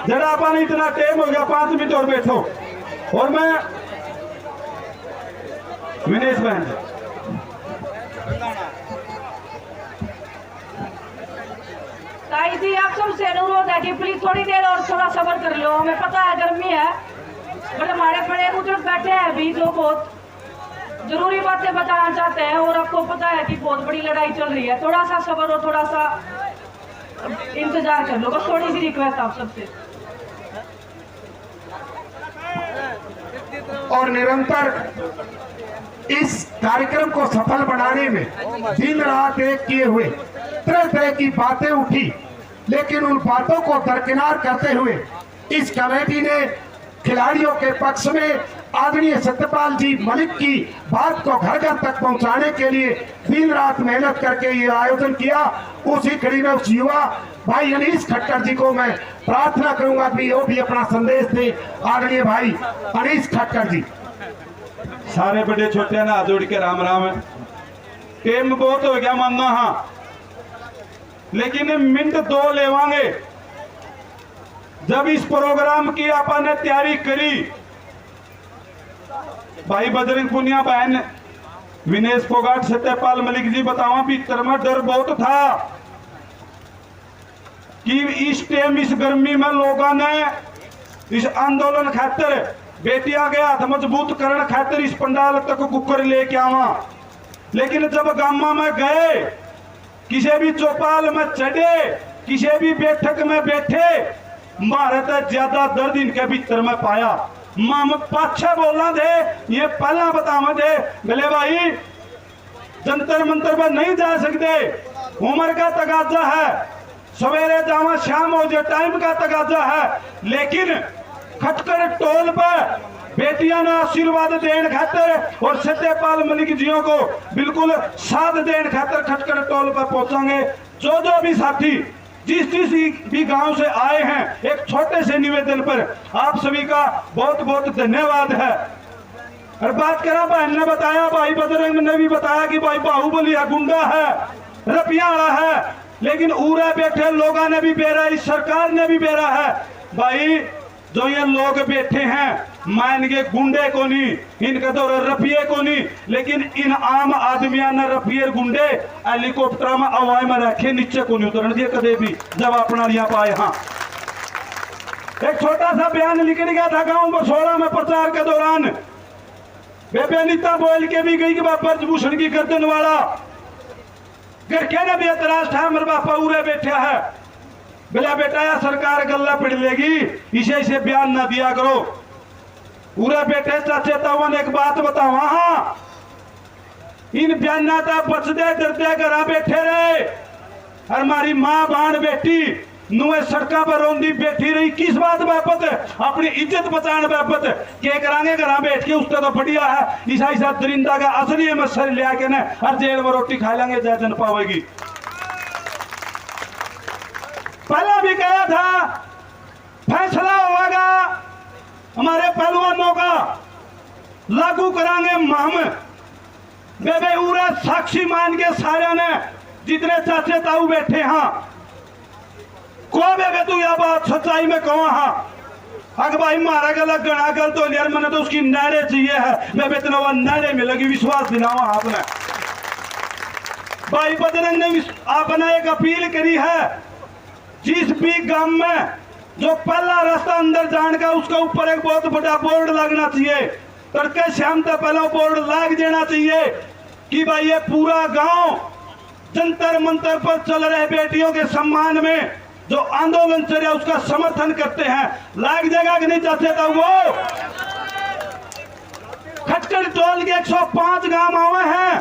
जरा अपन इतना टाइम हो गया, 5 मिनट और बैठो। और मैं विनेश बहन ताई जी, आप सबसे अनुरोध है कि प्लीज थोड़ी देर और थोड़ा सब्र कर लो, हमें पता है गर्मी है, बट हमारे बड़े बुजुर्ग बैठे हैं अभी जो बहुत जरूरी बातें बताना चाहते हैं, और आपको पता है कि बहुत बड़ी लड़ाई चल रही है, थोड़ा सा सब्र और थोड़ा सा इंतजार कर लो, बस थोड़ी सी रिक्वेस्ट आप सबसे। और निरंतर इस कार्यक्रम को सफल बनाने में दिन रात एक किए हुए तरह तरह की बातें उठी, लेकिन उन बातों को दरकिनार करते हुए इस कमेटी ने खिलाड़ियों के पक्ष में आदरणीय सत्यपाल जी मलिक की बात को घर घर तक पहुंचाने के लिए दिन रात मेहनत करके ये आयोजन किया। उसी कड़ी में उस युवा भाई अनीस खट्टर जी को मैं प्रार्थना करूंगा कि वो भी अपना संदेश दे। आदरणीय भाई अनीस खट्टर जी। सारे बड़े छोटे ना हाथ जोड़ के राम राम। टेम बहुत हो गया मानना, हाँ, लेकिन मिनट 2 लेवांगे। जब इस प्रोग्राम की आपा ने तैयारी करी, भाई बजरंग पुनिया बहन विनेश फोगाट सत्यपाल मलिक जी बतावा भीतर में डर बहुत था कि इस टाइम इस गर्मी में लोगों ने इस आंदोलन खातिर बेटियां के हाथ मजबूत करने खातिर इस पंडाल तक कुकर लेके आवा। लेकिन जब गामा में गए, किसी भी चौपाल में चढ़े, किसी भी बैठक में बैठे, मारे ज्यादा दर्द इनके भीतर में पाया। माम पाछे बोलना थे, ये पहला बतावा थे बोले भाई जंतर मंतर पर नहीं जा सकते, उम्र का तकाजा है, सवेरे जावा शाम हो जाए टाइम का तकाजा है। लेकिन खटकर टोल पर बेटियां ने आशीर्वाद देने खातिर और सत्यपाल मलिक जियों को बिल्कुल साथ देने खातिर खटकर टोल पर पहुंचांगे। जो भी साथी जिस भी गांव से आए हैं, एक छोटे से निवेदन पर आप सभी का बहुत बहुत धन्यवाद है। और बात करा, बहन ने बताया, भाई बजरंग ने भी बताया कि भाई बाहुबली है, गुंडा है, रपिया वाला है, लेकिन उरा बैठे लोगों ने भी बेरा, इस सरकार ने भी बेरा है। भाई जो ये लोग बैठे हैं, मान के गुंडे को नहीं, इनके तो रफिये को नहीं, लेकिन इन आम आदमियों ने रफिये गुंडे हेलीकॉप्टर में हवाई में रखे, नीचे को नहीं उतरने दिए कदे भी जब अपना यहाँ पाए। हाँ, एक छोटा सा बयान निकल गया था गांव बसोड़ा में प्रचार के दौरान, बेबे नीता बोल के भी गई कि बाबा ब्रजभूषण की गर्दन वाला घर के ने भी एतराज था, मेरे बापा उरे बैठा है, बोला बेटा या सरकार गल्ला पड़ लेगी, इसे बयान ना दिया करो। पूरा बेटे चाचे तवन एक बात बताओ, हाँ इन बयाना था बचदे डरते घरा बैठे रहे, और हमारी माँ बाण बेटी नुए सड़का पर रोंदी बैठी रही, किस बात बापत, अपनी इज्जत बचाने बापत के करांगे घरा बैठ के, उसका तो बढ़िया है ईसा दरिंदा का असली में सर ले आके ना हर जेल में रोटी खा लेंगे, जय जन पावेगी। पहला भी कहा था फैसला होगा हमारे पहलवानों का, लागू करांगे हम। बेबे उरा साक्षी मान के सारे ने जितने चाचे ताऊ बैठे, हाँ को बेबे तू यह बात सच्चाई में कहो, हाँ अगर भाई मारा गला गणा गल तो यार मैंने तो उसकी नारे चाहिए है, बेबे इतना वो नारे में लगी, विश्वास दिलावा आपने। भाई बजरंग ने आपने एक अपील करी है, जिस भी गांव में जो पहला रास्ता अंदर जाने का, उसका ऊपर एक बहुत बड़ा बोर्ड लगना चाहिए, तड़के शाम तक पहला बोर्ड लाग देना चाहिए कि भाई ये पूरा गांव जंतर मंतर पर चल रहे बेटियों के सम्मान में जो आंदोलन चल रहा है उसका समर्थन करते हैं। लाग जाएगा कि नहीं चाहते तो वो खटकर टोल के 105 गांव आवे हैं,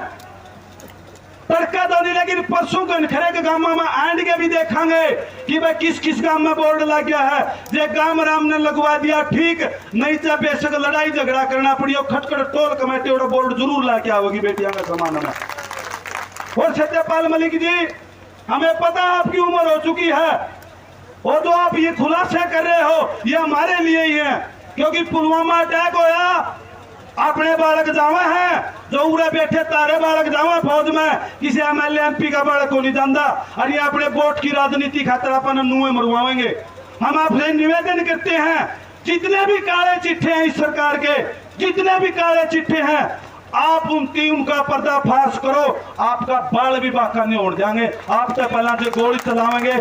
तड़का तो नहीं, लेकिन परसों को खरे के गांव में आंड के भी देखेंगे कि भाई किस किस गांव में बोर्ड लग गया है। जे गांव राम ने लगवा दिया ठीक, नहीं तो बेशक लड़ाई झगड़ा करना पड़ी, खटकर टोल कमेटी और बोर्ड जरूर लाके आओगी बेटियों का सम्मान में। और सत्यपाल मलिक जी, हमें पता आपकी उम्र हो चुकी है, और जो आप ये खुलासा कर रहे हो ये हमारे लिए ही है, क्योंकि पुलवामा अटैक होया, अपने बालक जावा है, जो उरे बैठे तारे बालक जावा फौज में, किसी एमएलए एमपी का बालक को नहीं जानता, और ये अपने वोट की राजनीति खातिर अपन नुए मरवाएंगे। हम आपसे निवेदन करते हैं, जितने भी काले चिट्ठे हैं इस सरकार के, जितने भी काले चिट्ठे हैं, आप उनका पर्दाफाश करो, आपका बाल भी बाका नहीं उड़ जाएंगे, आप तो पहला से गोली चलावेंगे,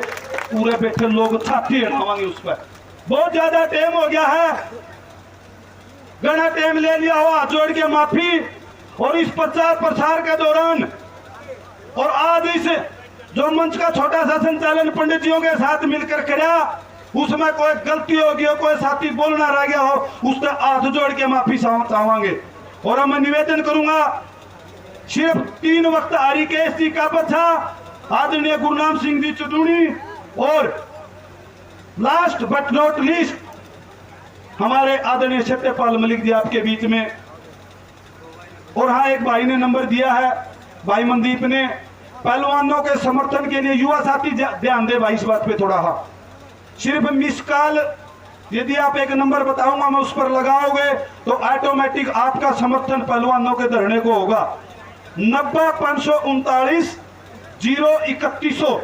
पूरे बैठे लोग छाती हटावेंगे उस पर। बहुत ज्यादा टाइम हो गया है, घना टाइम ले लिया हो, हाथ जोड़ के माफी। और इस प्रचार प्रसार के दौरान और आज इस जो मंच का छोटा सा संचालन पंडित जियों के साथ मिलकर करा, उसमें कोई गलती होगी हो, कोई साथी बोलना रह गया हो, उससे हाथ जोड़ के माफी चाहेंगे। और मैं निवेदन करूंगा, सिर्फ 3 वक्त हरिकेश जी का बच्चा आदरणीय गुरनाम सिंह जी चटूनी, और लास्ट बट नॉट लीस्ट हमारे आदरणीय सत्यपाल मलिक जी आपके बीच में। और हाँ, एक भाई ने नंबर दिया है, भाई मनदीप ने, पहलवानों के समर्थन के लिए युवा साथी ध्यान दे भाई इस बात पे थोड़ा। हाँ, सिर्फ मिस कॉल यदि आप एक नंबर बताऊंगा मैं उस पर लगाओगे तो ऑटोमेटिक आपका समर्थन पहलवानों के धरने को होगा। 90-539 03100।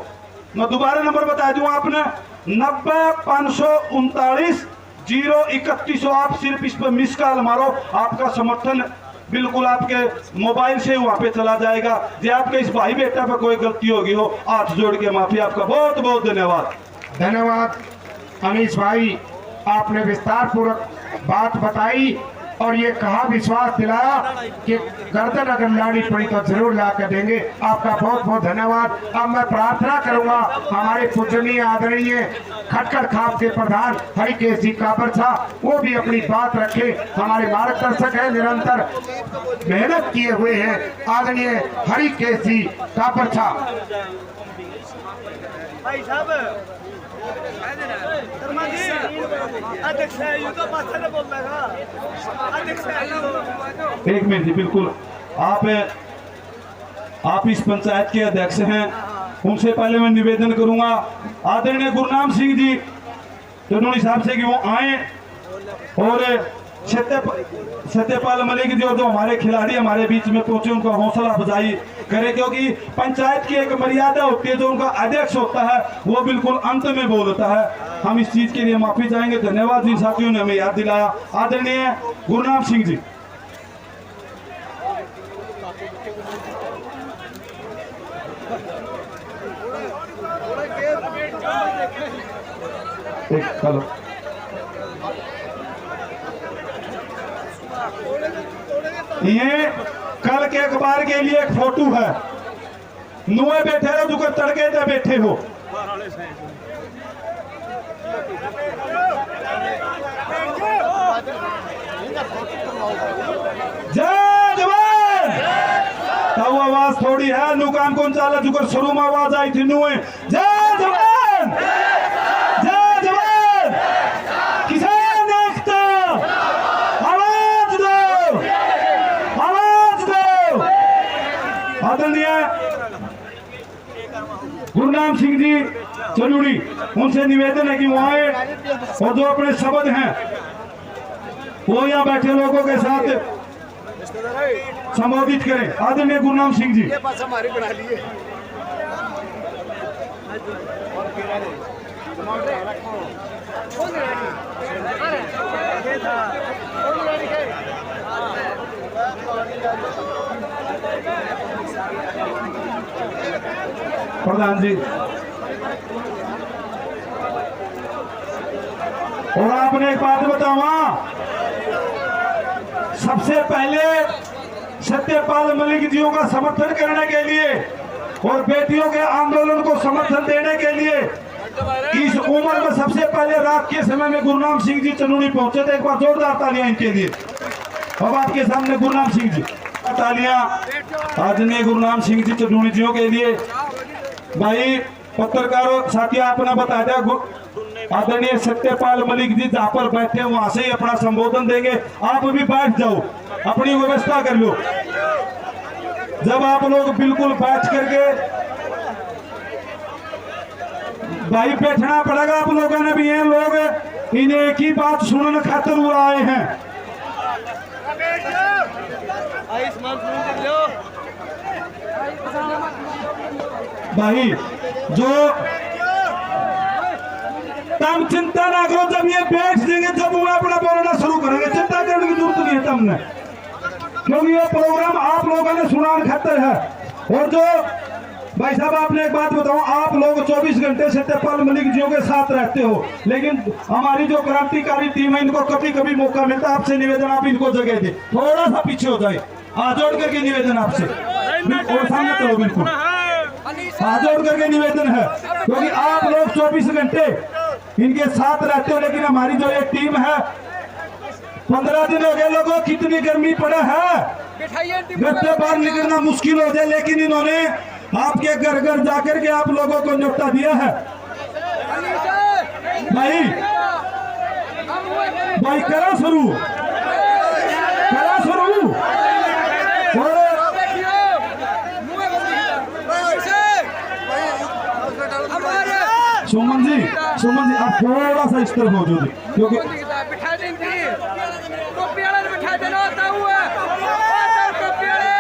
मैं दोबारा नंबर बता दूं आपने 90-539 03100। आप सिर्फ इस पर मिस कॉल मारो, आपका समर्थन बिल्कुल आपके मोबाइल से वहां पे चला जाएगा। जो आपके इस भाई बेटा पर कोई गलती होगी हो, हाथ जोड़ के माफी। आपका बहुत बहुत धन्यवाद। धन्यवाद अमीश भाई, आपने विस्तार पूर्वक बात बताई और ये कहा, विश्वास दिलाया कि गर्दन अगर लाड़ी पड़ी तो जरूर ला कर देंगे। आपका बहुत बहुत धन्यवाद। अब मैं प्रार्थना करूंगा हमारे पूजनीय आदरणीय खटखड़ खाप के प्रधान हरिकेश जी काबर साहब, वो भी अपनी बात रखे। हमारे मार्गदर्शक है, निरंतर मेहनत किए हुए हैं आदरणीय हरिकेश जी काबर साहब। एक मिनट जी, बिल्कुल आप इस पंचायत के अध्यक्ष हैं, उनसे पहले मैं निवेदन करूंगा आदरणीय गुरनाम सिंह जी चनोनी साहब से कि वो आए और सत्यपाल मलिक जी और जो हमारे खिलाड़ी हमारे बीच में पहुंचे उनका हौसला अफजाई करे, क्योंकि पंचायत की एक मर्यादा होती है, जो उनका अध्यक्ष होता है वो बिल्कुल अंत में बोलता है। हम इस चीज के लिए माफी चाहेंगे। धन्यवाद जिन साथियों ने हमें याद दिलाया। आदरणीय गुरनाम सिंह जी। हेलो, ये कल के अखबार के लिए एक फोटो है। नुए बैठे हो जो तड़के से बैठे हो। जय जवान। तब आवाज थोड़ी है नु काम कौन चाला जुकर शुरू में आवाज आई थी नुए जय जवान जय जवान किसान एकता आवाज दो आवाज दो। आदरणीय गुरनाम सिंह जी चनूड़ी, उनसे निवेदन है कि वो आए और जो अपने शब्द हैं वो यहाँ बैठे लोगों के साथ संबोधित करें। आदरणीय गुरनाम सिंह जी। प्रधान जी, और आपने एक बात बतावा, सबसे पहले सत्यपाल मलिक जियों का समर्थन करने के लिए और बेटियों के आंदोलन को समर्थन देने के लिए इस उम्र में सबसे पहले रात के समय में गुरनाम सिंह जी चनूनी पहुंचे थे। एक बार जोरदार तालियां इनके लिए। अब आपके सामने गुरनाम सिंह जी, तालियां आदरणीय गुरनाम सिंह जी चनूनी जियों के लिए। भाई पत्रकारों साथियों, अपना बता दिया आदरणीय सत्यपाल मलिक जी जहां पर बैठे वहां से ही अपना संबोधन देंगे। आप भी बैठ जाओ, अपनी व्यवस्था कर लो। जब आप लोग बिल्कुल बैठ करके, भाई बैठना पड़ेगा आप लोगों ने भी। ये लोग इन्हें एक ही बात सुनने खातिर वो आए हैं। भाई जो तम चिंता ना करो, जब ये बैठ देंगे जब वो अपना बोलना शुरू करेंगे, चिंता करने की जरूरत नहीं है तुमने, क्योंकि ये प्रोग्राम आप लोगों ने सुनाने खातिर है। और जो भाई साहब, आपने एक बात बताऊं, आप लोग 24 घंटे सत्यपाल मलिक जियों के साथ रहते हो, लेकिन हमारी जो क्रांतिकारी टीम है इनको कभी कभी मौका मिलता है। आपसे निवेदन, आप इनको जगह दे, थोड़ा सा पीछे हो जाए। हाथ जोड़ करके निवेदन आपसे, और सामने चलो, बिल्कुल हाथ जोड़ करके निवेदन है, क्योंकि आप लोग 24 घंटे इनके साथ रहते हो। लेकिन हमारी जो एक टीम है, 15 दिन हो गए लोगों, कितनी गर्मी पड़ा है, घर से बाहर निकलना मुश्किल हो जाए, लेकिन इन्होंने आपके घर घर जाकर के आप लोगों को न्योता दिया है। भाई करा शुरू और सुमन जी आप थोड़ा सा इस तरफ हो जाओ क्योंकि बिठा देंगे टोपी वाले बिठा देना ताऊ है टोपी वाले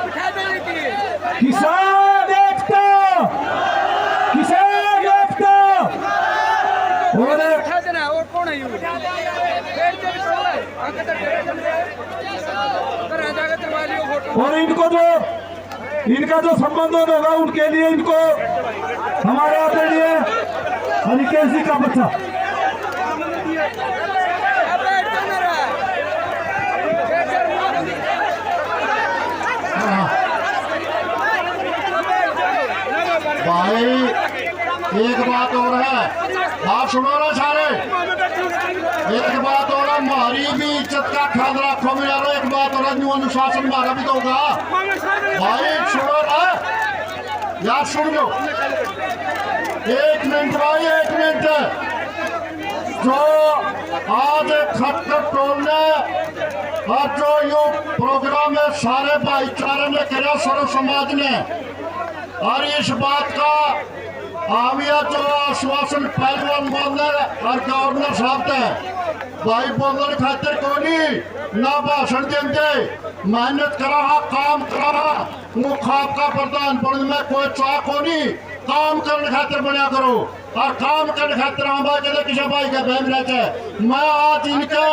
बिठा देने की किसान एकता और बिठा देना। और कौन है ये और इनका जो संबंधन होगा उनके लिए इनको हमारे आदरणीय हरिकेश जी का बच्चा भाई एक बात और है, आप सुनो ना सारे, एक बात और है, हमारी भी इज्जत का ख्याल रखो मेरा। एक बात और है, न्यू अनुशासन हमारा भी तो होगा भाई। सुनो ना यार, सुन लो 1 मिनट भाई, 1 मिनट। जो आज खटखट टोल ने और जो यो प्रोग्राम है सारे भाईचारे ने करा, सर्व समाज ने, और इस बात का आमिया जो आश्वासन पहलवान बोलने और गवर्नर साहब थे भाई बोलने खातिर को नहीं ना भाषण देंगे, मेहनत करा काम करा मुखाब का प्रधान बन में कोई चाह को नहीं, काम करने खातिर बना करो और काम करने खातिर हम भाई कहते किसी भाई का बहन रहते। मैं आज इनका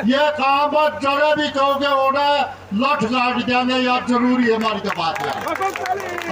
ये काम जड़े भी कहोगे उन्हें लठ गाड़ देंगे यार, जरूरी है हमारी तो बात है।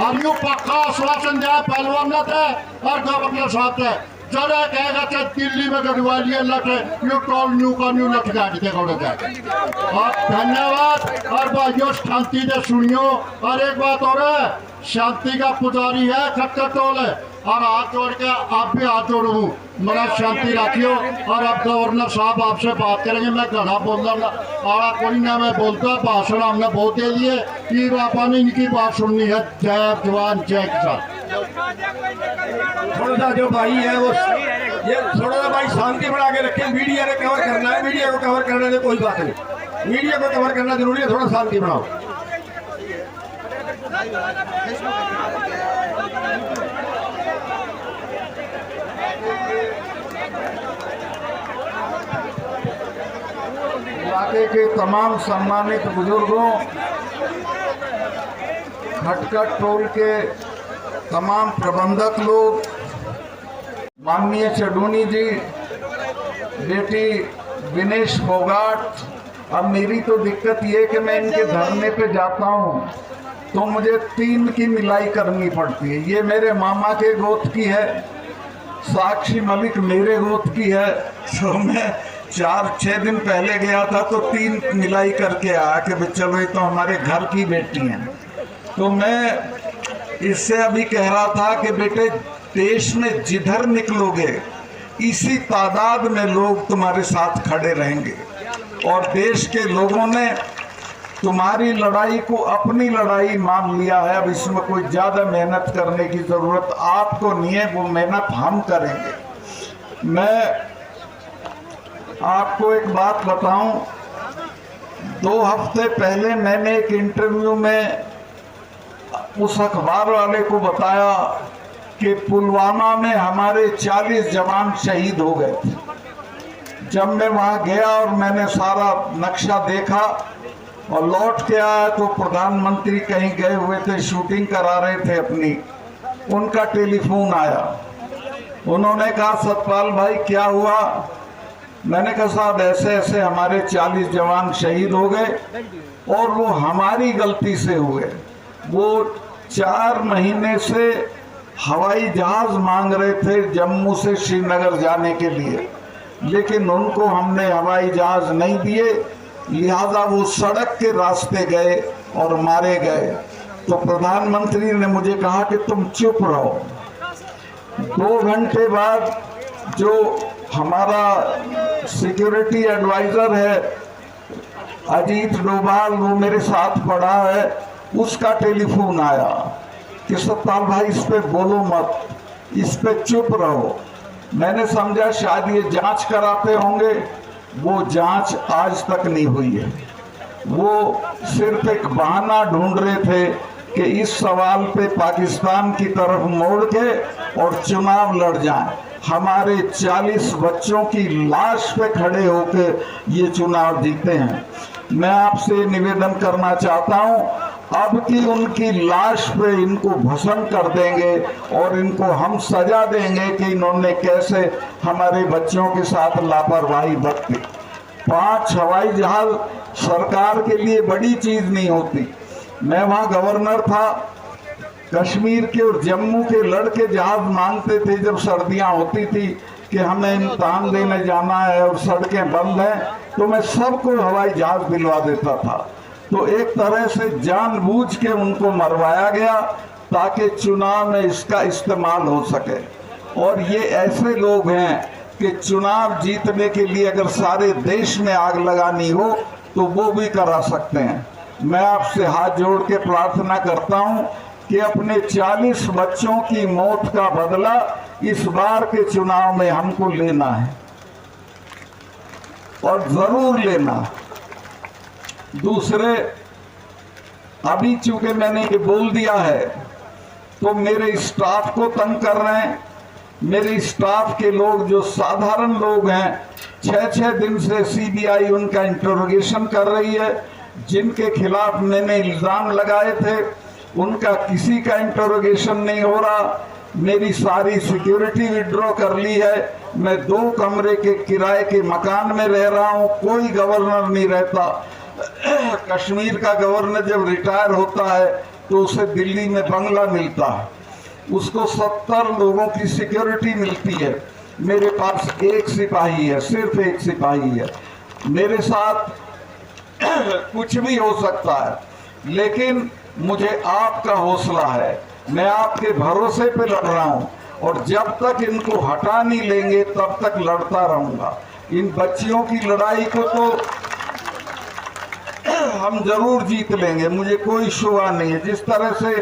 और यूँ पक्का आश्वासन दिया पहलवान थे और गवर्नर साहब थे, जरा कहेगा चाहे दिल्ली में गढ़वा लिए लठ यू टोल न्यू का न्यू लठ गाड़ देगा उन्हें। और धन्यवाद। और भाइयों शांति से सुनियो। और एक बात और है, शांति का पुजारी है खटखट टोल है, और हाथ जोड़ के आप भी हाथ जोड़ू, बड़ा शांति रखियो। और अब गवर्नर साहब आपसे बात करेंगे। मैं घना बोलना आड़ा कोई ना, मैं बोलता भाषण हमने बहुत दे दिए, कि आपा ने इनकी बात सुननी है। जय जवान जय किसान। थोड़ा सा जो भाई है वो ये थोड़ा सा भाई शांति बना के रखें। मीडिया ने कवर करना है, मीडिया को कवर करने से कोई बात नहीं, मीडिया को कवर करना जरूरी है, थोड़ा शांति बनाओ। इलाके के तमाम सम्मानित बुजुर्गों, खटखट टोल के तमाम प्रबंधक लोग, माननीय चडूनी जी, बेटी विनेश फोगाट। अब मेरी तो दिक्कत ये कि मैं इनके धरने पे जाता हूँ तो मुझे 3 की मिलाई करनी पड़ती है। ये मेरे मामा के गोत की है, साक्षी मलिक मेरे गोत की है, तो मैं 4-6 दिन पहले गया था तो 3 मिलाई करके आया कि चलो ये तो हमारे घर की बेटी हैं। तो मैं इससे अभी कह रहा था कि बेटे देश में जिधर निकलोगे इसी तादाद में लोग तुम्हारे साथ खड़े रहेंगे, और देश के लोगों ने तुम्हारी लड़ाई को अपनी लड़ाई मान लिया है। अब इसमें कोई ज़्यादा मेहनत करने की ज़रूरत आपको नहीं है, वो मेहनत हम करेंगे। मैं आपको एक बात बताऊं, 2 हफ्ते पहले मैंने एक इंटरव्यू में उस अखबार वाले को बताया कि पुलवामा में हमारे 40 जवान शहीद हो गए थे। जब मैं वहाँ गया और मैंने सारा नक्शा देखा और लौट के आया तो प्रधानमंत्री कहीं गए हुए थे, शूटिंग करा रहे थे अपनी, उनका टेलीफोन आया। उन्होंने कहा सतपाल भाई क्या हुआ? मैंने कहा साहब ऐसे ऐसे हमारे 40 जवान शहीद हो गए और वो हमारी गलती से हुए। वो 4 महीने से हवाई जहाज मांग रहे थे जम्मू से श्रीनगर जाने के लिए, लेकिन उनको हमने हवाई जहाज नहीं दिए, लिहाजा वो सड़क के रास्ते गए और मारे गए। तो प्रधानमंत्री ने मुझे कहा कि तुम चुप रहो। 2 घंटे बाद जो हमारा सिक्योरिटी एडवाइजर है अजीत डोभाल, वो मेरे साथ पड़ा है, उसका टेलीफोन आया कि सतपाल भाई इस पे बोलो मत, इस पे चुप रहो। मैंने समझा शायद ये जांच कराते होंगे, वो जांच आज तक नहीं हुई है। वो सिर्फ एक बहाना ढूंढ रहे थे कि इस सवाल पे पाकिस्तान की तरफ मोड़ के और चुनाव लड़ जाएं। हमारे 40 बच्चों की लाश पे खड़े होकर ये चुनाव जीते हैं। मैं आपसे निवेदन करना चाहता हूं, अब की उनकी लाश पे इनको भस्म कर देंगे और इनको हम सजा देंगे कि इन्होंने कैसे हमारे बच्चों के साथ लापरवाही बरती। 5 हवाई जहाज सरकार के लिए बड़ी चीज नहीं होती। मैं वहां गवर्नर था, कश्मीर के और जम्मू के लड़के जहाज मांगते थे जब सर्दियां होती थी कि हमें इम्तिहान देने जाना है और सड़कें बंद हैं, तो मैं सबको हवाई जहाज दिलवा देता था। तो एक तरह से जानबूझ के उनको मरवाया गया ताकि चुनाव में इसका इस्तेमाल हो सके। और ये ऐसे लोग हैं कि चुनाव जीतने के लिए अगर सारे देश में आग लगानी हो तो वो भी करा सकते हैं। मैं आपसे हाथ जोड़ के प्रार्थना करता हूं कि अपने 40 बच्चों की मौत का बदला इस बार के चुनाव में हमको लेना है और जरूर लेना। दूसरे, अभी चूंकि मैंने ये बोल दिया है तो मेरे स्टाफ को तंग कर रहे हैं। मेरे स्टाफ के लोग जो साधारण लोग हैं, 6-6 दिन से सीबीआई उनका इंटरोगेशन कर रही है। जिनके खिलाफ मैंने इल्जाम लगाए थे उनका किसी का इंटरोगेशन नहीं हो रहा। मेरी सारी सिक्योरिटी विड्रॉ कर ली है। मैं 2 कमरे के किराए के मकान में रह रहा हूं, कोई गवर्नर नहीं रहता। कश्मीर का गवर्नर जब रिटायर होता है तो उसे दिल्ली में बंगला मिलता है, उसको 70 लोगों की सिक्योरिटी मिलती है। मेरे पास 1 सिपाही है, सिर्फ 1 सिपाही है। मेरे साथ कुछ भी हो सकता है, लेकिन मुझे आपका हौसला है। मैं आपके भरोसे पे लड़ रहा हूं और जब तक इनको हटा नहीं लेंगे तब तक लड़ता रहूंगा। इन बच्चियों की लड़ाई को तो हम जरूर जीत लेंगे, मुझे कोई शुबा नहीं है। जिस तरह से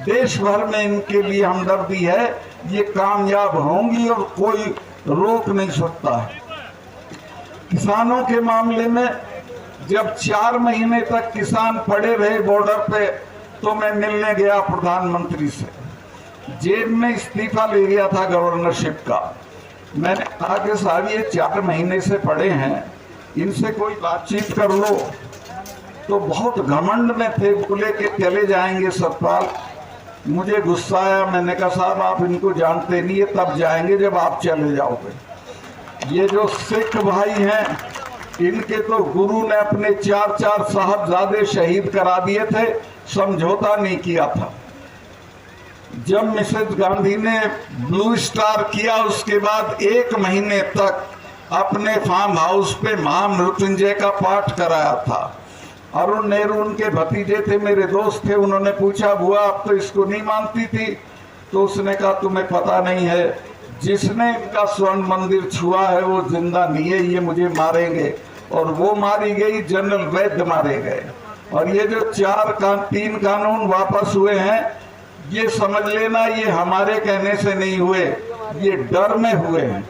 देश भर में इनके लिए हमदर्दी है, ये कामयाब होंगी और कोई रोक नहीं सकता है। किसानों के मामले में जब 4 महीने तक किसान पड़े रहे बॉर्डर पे तो मैं मिलने गया प्रधानमंत्री से। जेब में इस्तीफा ले गया था गवर्नरशिप का। मैंने कहा कि साहब ये 4 महीने से पड़े हैं, इनसे कोई बातचीत कर लो। तो बहुत घमंड में थे, बोले कि चले जाएंगे सतपाल। मुझे गुस्सा आया, मैंने कहा साहब आप इनको जानते नहीं है, तब जाएंगे जब आप चले जाओगे। ये जो सिख भाई हैं, इनके तो गुरु ने अपने 4-4 साहबजादे शहीद करा दिए थे, समझौता नहीं किया था। जब मिसेज गांधी ने ब्लू स्टार किया उसके बाद 1 महीने तक अपने फार्म हाउस पे महामृत्युंजय का पाठ कराया था। अरुण नेहरू उनके भतीजे थे, मेरे दोस्त थे। उन्होंने पूछा बुआ आप तो इसको नहीं मानती थी? तो उसने कहा तुम्हें पता नहीं है, जिसने इनका स्वर्ण मंदिर छुआ है वो जिंदा नहीं है, ये मुझे मारेंगे। और वो मारी गई, जनरल वैद्य मारे गए। और ये जो 3 कानून वापस हुए हैं, ये समझ लेना ये हमारे कहने से नहीं हुए, ये डर में हुए हैं।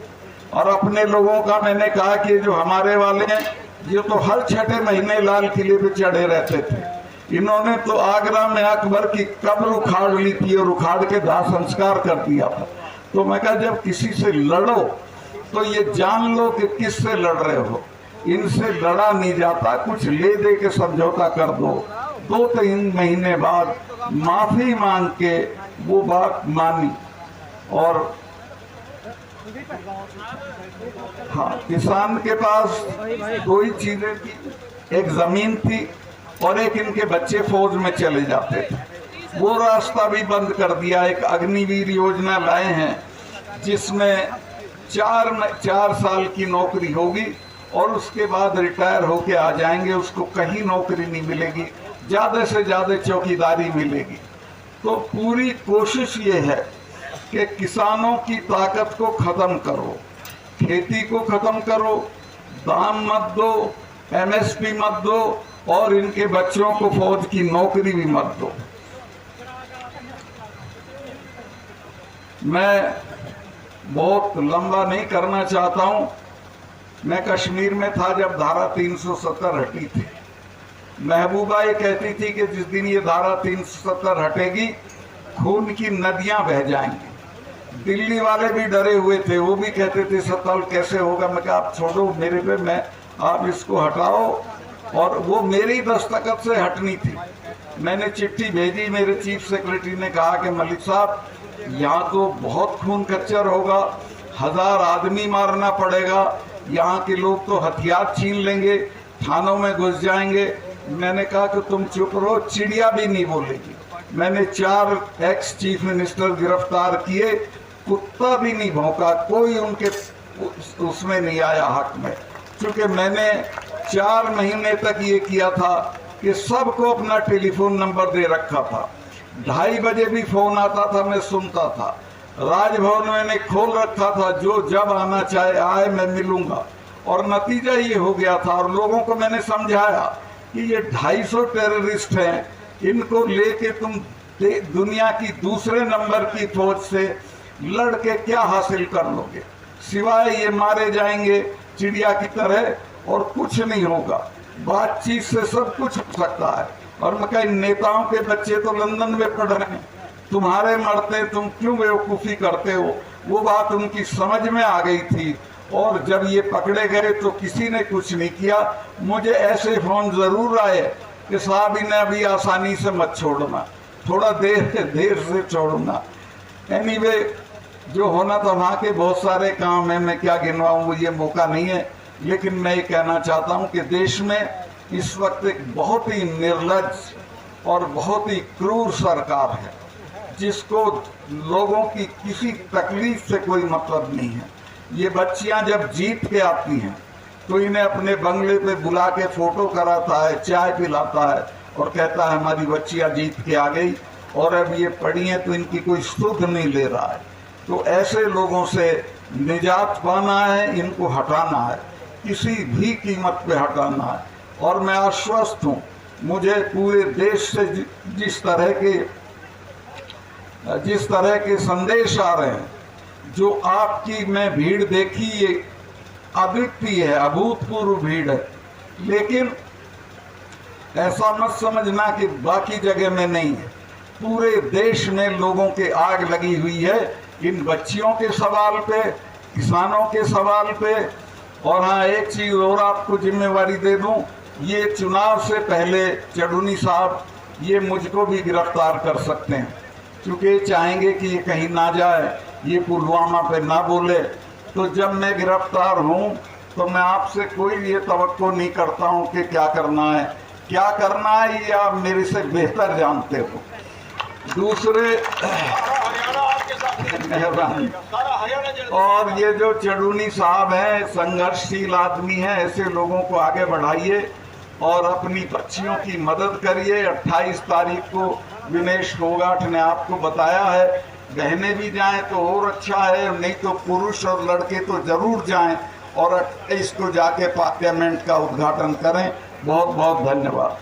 और अपने लोगों का मैंने कहा कि जो हमारे वाले हैं ये तो हर 6ठे महीने लाल किले पे चढ़े रहते थे। इन्होंने तो आगरा में अकबर की कब्र उखाड़ ली थी और उखाड़ के दाह संस्कार कर दिया था। तो मैं कहा जब किसी से लड़ो तो ये जान लो कि किससे लड़ रहे हो। इनसे लड़ा नहीं जाता, कुछ ले दे के समझौता कर दो। 2-3 महीने बाद माफी मांग के वो बात मानी। और हाँ, किसान के पास 2 ही चीजें थी, एक जमीन थी और एक इनके बच्चे फौज में चले जाते थे। वो रास्ता भी बंद कर दिया। एक अग्निवीर योजना लाए हैं जिसमें 4 साल की नौकरी होगी और उसके बाद रिटायर होके आ जाएंगे, उसको कहीं नौकरी नहीं मिलेगी, ज्यादा से ज्यादा चौकीदारी मिलेगी। तो पूरी कोशिश ये है कि किसानों की ताकत को खत्म करो, खेती को खत्म करो, दाम मत दो, एमएसपी मत दो और इनके बच्चों को फौज की नौकरी भी मत दो। मैं बहुत लंबा नहीं करना चाहता हूं। मैं कश्मीर में था जब धारा 370 हटी थी। महबूबा ये कहती थी कि जिस दिन ये धारा 370 हटेगी खून की नदियां बह जाएंगी। दिल्ली वाले भी डरे हुए थे, वो भी कहते थे 70 कैसे होगा। मैं कहा आप छोड़ो मेरे पे, मैं आप इसको हटाओ। और वो मेरी दस्तखत से हटनी थी। मैंने चिट्ठी भेजी, मेरे चीफ सेक्रेटरी ने कहा कि मलिक साहब यहाँ तो बहुत खून खच्चर होगा, 1000 आदमी मारना पड़ेगा, यहाँ के लोग तो हथियार छीन लेंगे, थानों में घुस जाएंगे। मैंने कहा कि तुम चुप रहो, चिड़िया भी नहीं बोलेगी। मैंने 4 एक्स चीफ मिनिस्टर गिरफ्तार किए, कुत्ता भी नहीं भौंका, कोई उनके उसमें नहीं आया हक में। क्योंकि मैंने 4 महीने तक ये किया था कि सबको अपना टेलीफोन नंबर दे रखा था। 2:30 बजे भी फोन आता था, मैं सुनता था। राजभवन मैंने खोल रखा था, जो जब आना चाहे आए, मैं मिलूंगा। और नतीजा ये हो गया था। और लोगों को मैंने समझाया कि ये 250 टेररिस्ट हैं, इनको लेके तुम दुनिया की दूसरे नंबर की फौज से लड़ के क्या हासिल कर लोगे, सिवाय ये मारे जाएंगे चिड़िया की तरह, और कुछ नहीं होगा। बातचीत से सब कुछ हो सकता है। और मैं कहीं नेताओं के बच्चे तो लंदन में पढ़ रहे हैं, तुम्हारे मरते तुम क्यों बेवकूफ़ी करते हो। वो बात उनकी समझ में आ गई थी। और जब ये पकड़े गए तो किसी ने कुछ नहीं किया। मुझे ऐसे फोन जरूर आए कि साहब इन्हें अभी आसानी से मत छोड़ना, थोड़ा देर से छोड़ना। एनीवे, जो होना था वहाँ के बहुत सारे काम है, मैं क्या गिनवाऊँ, ये मौका नहीं है। लेकिन मैं ये कहना चाहता हूँ कि देश में इस वक्त एक बहुत ही निर्लज्ज और बहुत ही क्रूर सरकार है, जिसको लोगों की किसी तकलीफ से कोई मतलब नहीं है। ये बच्चियां जब जीत के आती हैं तो इन्हें अपने बंगले पे बुला के फोटो कराता है, चाय पिलाता है और कहता है हमारी बच्चियां जीत के आ गई। और अब ये पढ़ी हैं तो इनकी कोई सुध नहीं ले रहा है। तो ऐसे लोगों से निजात पाना है, इनको हटाना है, किसी भी कीमत पे हटाना है। और मैं आश्वस्त हूँ, मुझे पूरे देश से जिस तरह के संदेश आ रहे हैं, जो आपकी मैं भीड़ देखी, ये अद्वितीय है, अभूतपूर्व भीड़ है। लेकिन ऐसा मत समझना कि बाकी जगह में नहीं है। पूरे देश में लोगों के आग लगी हुई है इन बच्चियों के सवाल पे, किसानों के सवाल पे। और हाँ, एक चीज़ और आपको जिम्मेवारी दे दूं, ये चुनाव से पहले चढ़ूनी साहब ये मुझको भी गिरफ्तार कर सकते हैं, क्योंकि चाहेंगे कि ये कहीं ना जाए, ये पुलवामा पे ना बोले। तो जब मैं गिरफ्तार हूँ तो मैं आपसे कोई ये तवक्को नहीं करता हूँ कि क्या करना है ये आप मेरे से बेहतर जानते हो। दूसरे मेहरबानी। और ये जो चढ़ूनी साहब हैं, संघर्षशील आदमी हैं, ऐसे लोगों को आगे बढ़ाइए और अपनी बच्चियों की मदद करिए। 28 तारीख को विनेश फोगाट ने आपको बताया है, बहनें भी जाएं तो और अच्छा है, नहीं तो पुरुष और लड़के तो जरूर जाएं और 28 को जाके पार्लियामेंट का उद्घाटन करें। बहुत बहुत धन्यवाद।